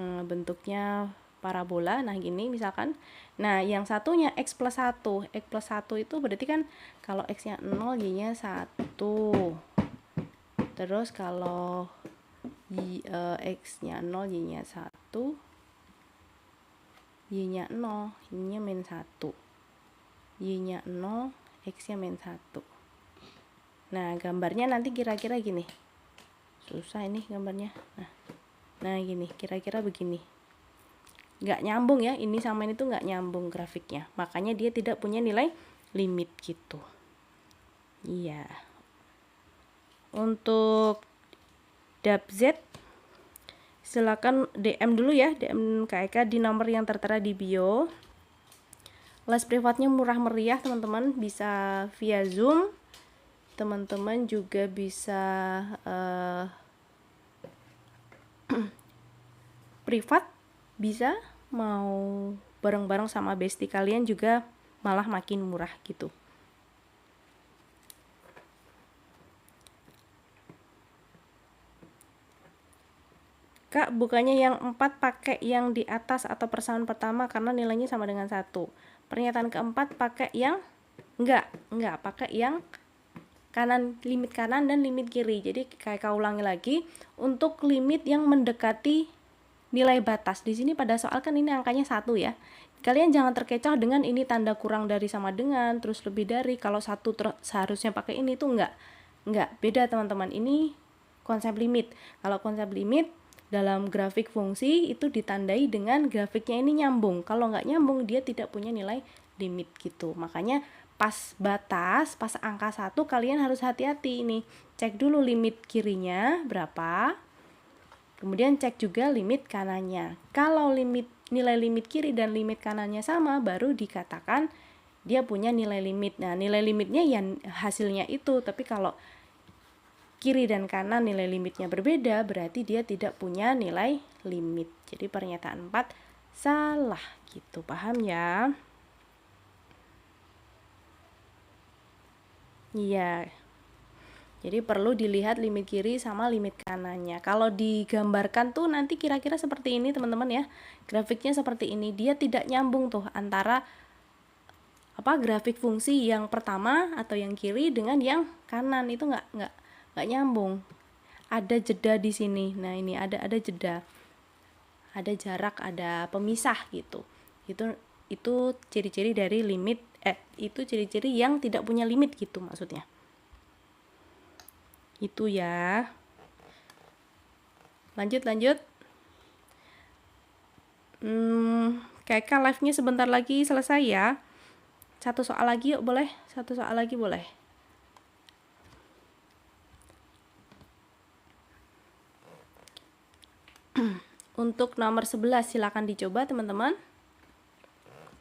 Bentuknya parabola. Nah, gini misalkan. Nah, yang satunya X plus 1. X plus 1 itu berarti kan kalau X-nya 0, Y-nya 1. Terus kalau X-nya 0, Y-nya 1, Y-nya 0, Y-nya min 1. Y-nya 0, X-nya min 1. Nah, gambarnya nanti kira-kira gini. Susah ini gambarnya. Nah gini, kira-kira begini. Nggak nyambung ya, ini sama ini tuh nggak nyambung grafiknya. Makanya dia tidak punya nilai limit gitu. Iya. Untuk DAP Z, silakan DM dulu ya, DM Kak Eka di nomor yang tertera di bio. Les privatnya murah meriah teman-teman, bisa via Zoom. Teman-teman juga bisa privat, bisa mau bareng-bareng sama bestie kalian juga malah makin murah gitu. Kak, bukannya yang 4 pakai yang di atas atau persamaan pertama karena nilainya sama dengan 1. Pernyataan keempat pakai yang enggak pakai yang kanan, limit kanan dan limit kiri. Jadi kayak kau ulangi lagi, untuk limit yang mendekati nilai batas. Di sini pada soal kan ini angkanya 1 ya. Kalian jangan terkecoh dengan ini tanda kurang dari sama dengan, terus lebih dari. Kalau 1 seharusnya pakai ini tuh enggak. Beda teman-teman. Ini konsep limit. Kalau konsep limit dalam grafik fungsi itu ditandai dengan grafiknya ini nyambung. Kalau nggak nyambung, dia tidak punya nilai limit gitu. Makanya pas batas, pas angka 1 kalian harus hati-hati ini. Cek dulu limit kirinya berapa, Kemudian cek juga limit kanannya. Kalau nilai limit kiri dan limit kanannya sama, baru dikatakan dia punya nilai limit. Nah, nilai limitnya yang hasilnya itu, tapi kalau kiri dan kanan nilai limitnya berbeda, berarti dia tidak punya nilai limit. Jadi pernyataan 4 salah gitu, paham ya? Iya. Jadi perlu dilihat limit kiri sama limit kanannya. Kalau digambarkan tuh nanti kira-kira seperti ini teman-teman ya. Grafiknya seperti ini. Dia tidak nyambung tuh antara grafik fungsi yang pertama atau yang kiri dengan yang kanan, itu nggak nyambung. Ada jeda di sini. Nah, ini ada jeda. Ada jarak, ada pemisah gitu. Itu ciri-ciri dari limit itu ciri-ciri yang tidak punya limit gitu maksudnya. Itu ya. Lanjut. Kayaknya live-nya sebentar lagi selesai ya. Satu soal lagi yuk, boleh? Satu soal lagi boleh. Untuk nomor 11 silakan dicoba teman-teman.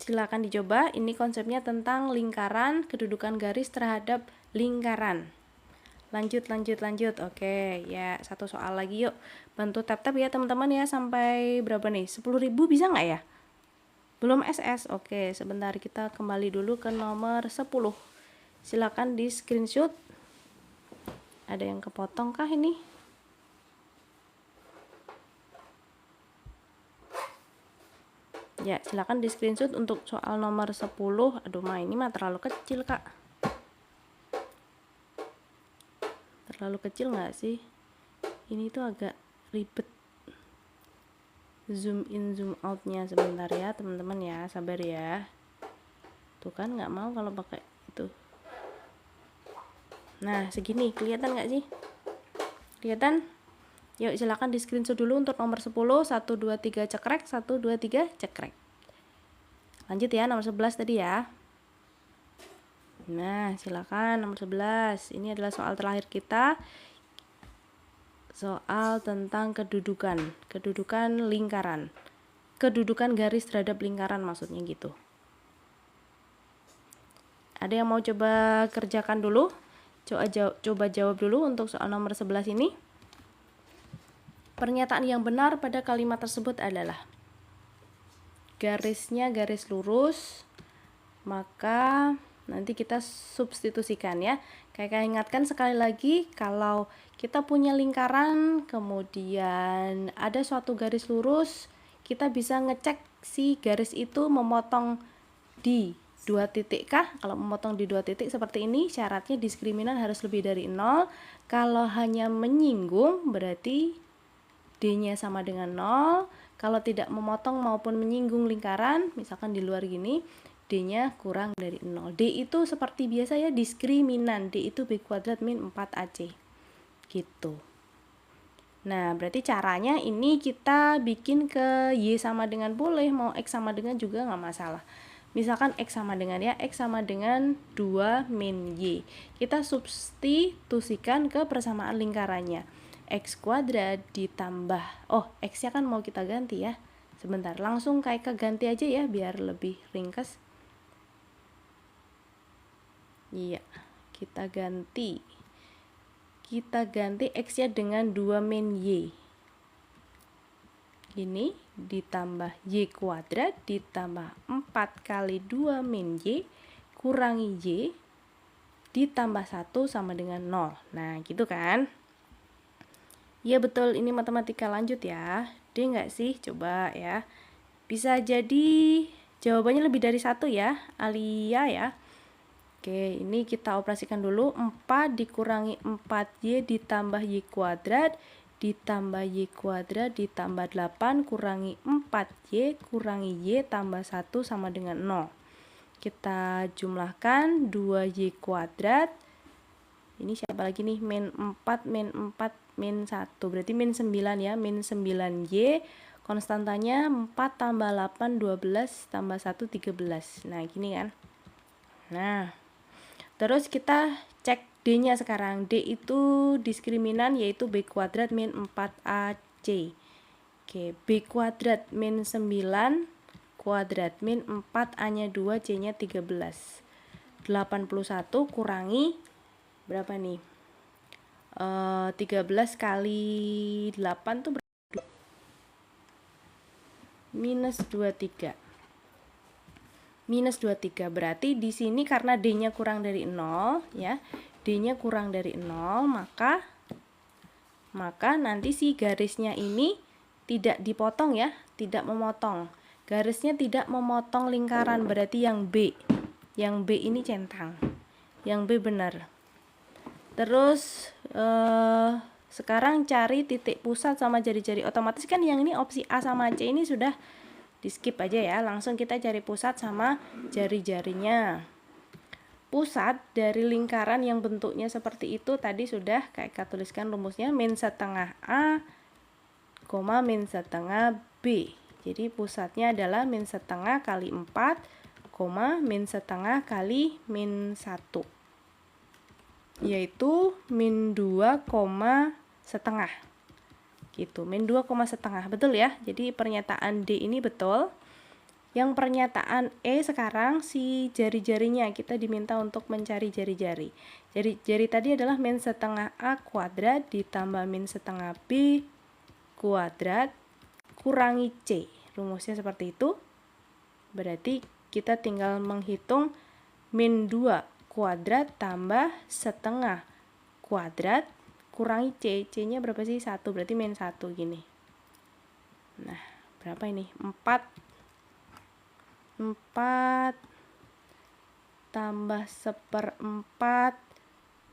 Silakan dicoba. Ini konsepnya tentang lingkaran, kedudukan garis terhadap lingkaran. Lanjut. Oke, ya, satu soal lagi yuk. Bantu tap-tap ya teman-teman ya, sampai berapa nih? 10.000 bisa nggak ya? Belum SS. Oke, sebentar, kita kembali dulu ke nomor 10. Silakan di screenshot. Ada yang kepotong kah ini? Ya, silakan di screenshot untuk soal nomor 10. Aduh, ini mah terlalu kecil, Kak. Terlalu kecil nggak sih? Ini tuh agak ribet. Zoom in, zoom outnya sebentar ya, teman-teman ya. Sabar ya. Tuh kan nggak mau kalau pakai itu. Nah, segini. Kelihatan nggak sih? Kelihatan? Yuk, silakan di screenshot dulu untuk nomor 10. 1, 2, 3 cekrek. 1, 2, 3 cekrek. Lanjut ya, nomor 11 tadi ya. Nah, silakan nomor 11. Ini adalah soal terakhir kita. Soal tentang kedudukan lingkaran. Kedudukan garis terhadap lingkaran maksudnya gitu. Ada yang mau coba kerjakan dulu? Coba jawab dulu untuk soal nomor 11 ini. Pernyataan yang benar pada kalimat tersebut adalah garisnya garis lurus, maka nanti kita substitusikan ya. Kayak ingatkan sekali lagi, kalau kita punya lingkaran kemudian ada suatu garis lurus, kita bisa ngecek si garis itu memotong di 2 titik kah? Kalau memotong di 2 titik seperti ini, syaratnya diskriminan harus lebih dari 0. Kalau hanya menyinggung berarti D-nya sama dengan 0. Kalau tidak memotong maupun menyinggung lingkaran, misalkan di luar gini, D-nya kurang dari 0. D itu seperti biasa ya, diskriminan. D itu B kuadrat min 4AC. Gitu. Nah, berarti caranya ini kita bikin ke Y sama dengan boleh, mau X sama dengan juga nggak masalah. Misalkan X sama dengan ya, X sama dengan 2 min Y. Kita substitusikan ke persamaan lingkarannya. X kuadrat ditambah, X-nya kan mau kita ganti ya. Sebentar, langsung kayak ganti aja ya, biar lebih ringkas. Iya, kita ganti X-nya dengan 2 min Y. Ini ditambah Y kuadrat ditambah 4 kali 2 min Y kurangi Y ditambah 1 sama dengan 0. Nah, gitu kan? Iya betul, ini matematika lanjut ya. D nggak sih? Coba ya. Bisa jadi jawabannya lebih dari 1 ya, Alia ya. Oke, ini kita operasikan dulu. 4 dikurangi 4Y ditambah Y kuadrat ditambah Y kuadrat ditambah 8 kurangi 4Y kurangi Y tambah 1 sama dengan 0. Kita jumlahkan 2Y kuadrat. Ini siapa lagi nih? Min 4, min 4, min 1. Berarti min 9 ya. Min 9Y. Konstantanya 4 tambah 8, 12 tambah 1, 13. Nah, gini kan. Nah, terus kita cek D-nya sekarang. D itu diskriminan yaitu B kuadrat min 4AC. C. Oke, B kuadrat min 9 kuadrat min 4 A-nya 2, C-nya 13. 81 kurangi berapa nih? 13 kali 8 tuh berapa? Minus 23. Minus 23 berarti di sini karena D-nya kurang dari 0 ya. D-nya kurang dari 0, maka nanti si garisnya ini tidak dipotong ya, tidak memotong. Garisnya tidak memotong lingkaran, berarti yang B. Yang B ini centang. Yang B benar. Terus sekarang cari titik pusat sama jari-jari. Otomatis kan yang ini opsi A sama C ini sudah di skip aja ya. Langsung kita cari pusat sama jari-jarinya. Pusat dari lingkaran yang bentuknya seperti itu tadi sudah kayak tuliskan rumusnya min setengah A, min setengah B. Jadi pusatnya adalah min setengah kali 4, min setengah kali min 1. Yaitu min 2, setengah. Gitu, min 2, setengah. Betul ya? Jadi pernyataan D ini betul. Yang pernyataan E sekarang si jari-jarinya kita diminta untuk mencari jari-jari. Jari tadi adalah min setengah A kuadrat ditambah min setengah B kuadrat kurangi C. Rumusnya seperti itu. Berarti kita tinggal menghitung min 2 kuadrat tambah setengah kuadrat kurangi C. C-nya berapa sih? 1. Berarti min 1 gini. Nah, berapa ini? 4 tambah 1/4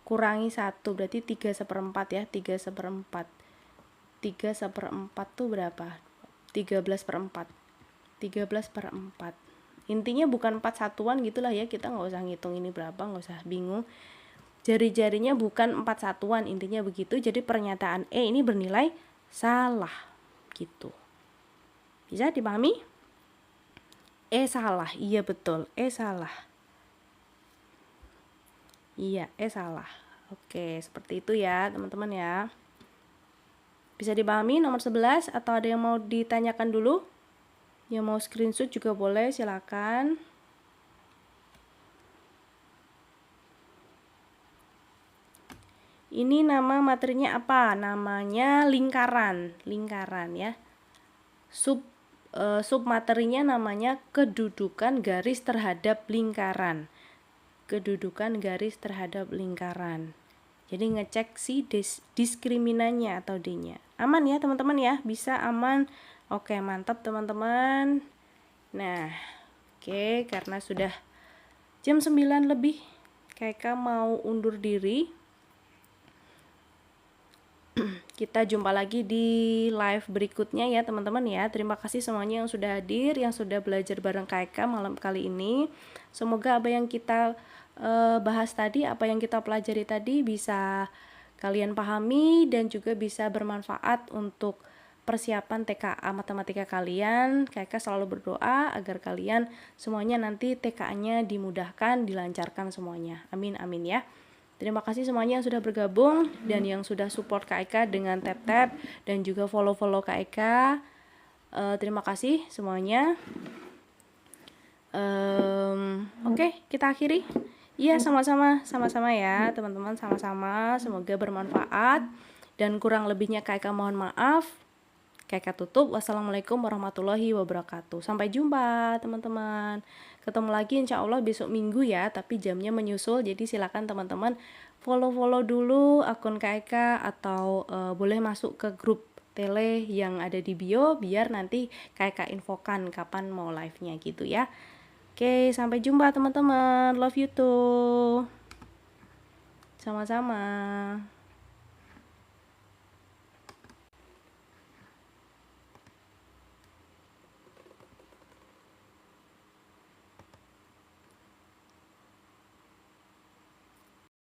kurangi 1 berarti 3/4 ya, 3/4. 3/4 tuh berapa? 13/4. 13/4. Intinya bukan 4 satuan gitulah ya, kita nggak usah ngitung ini berapa, nggak usah bingung. Jari-jarinya bukan 4 satuan, intinya begitu. Jadi pernyataan E ini bernilai salah gitu. Bisa dipahami? E salah, iya betul, E salah. Iya, E salah. Oke, seperti itu ya teman-teman ya. Bisa dipahami nomor 11 atau ada yang mau ditanyakan dulu? Yang mau screenshot juga boleh, silakan. Ini nama materinya apa? Namanya lingkaran ya. Sub materinya namanya kedudukan garis terhadap lingkaran. Kedudukan garis terhadap lingkaran. Jadi ngecek si diskriminannya atau D-nya. Aman ya teman-teman ya? Bisa aman. Oke, mantap teman-teman. Nah, oke, karena sudah jam 9 lebih, KK mau undur diri. Kita jumpa lagi di live berikutnya ya teman-teman ya. Terima kasih semuanya yang sudah hadir, yang sudah belajar bareng KK malam kali ini. Semoga apa yang kita bahas tadi, apa yang kita pelajari tadi bisa kalian pahami dan juga bisa bermanfaat untuk persiapan TKA matematika kalian. KK selalu berdoa agar kalian semuanya nanti TKA-nya dimudahkan, dilancarkan semuanya. Amin amin ya. Terima kasih semuanya yang sudah bergabung dan yang sudah support KK dengan tap-tap dan juga follow-follow KK. Terima kasih semuanya. Oke, kita akhiri. Iya, sama-sama ya teman-teman, sama-sama. Semoga bermanfaat dan kurang lebihnya KK mohon maaf. KK tutup. Wassalamualaikum warahmatullahi wabarakatuh. Sampai jumpa teman-teman. Ketemu lagi insya Allah besok minggu ya, tapi jamnya menyusul, jadi silakan teman-teman follow dulu akun KK atau boleh masuk ke grup tele yang ada di bio biar nanti KK infokan kapan mau live-nya gitu ya. Oke, sampai jumpa teman-teman. Love you too. Sama-sama.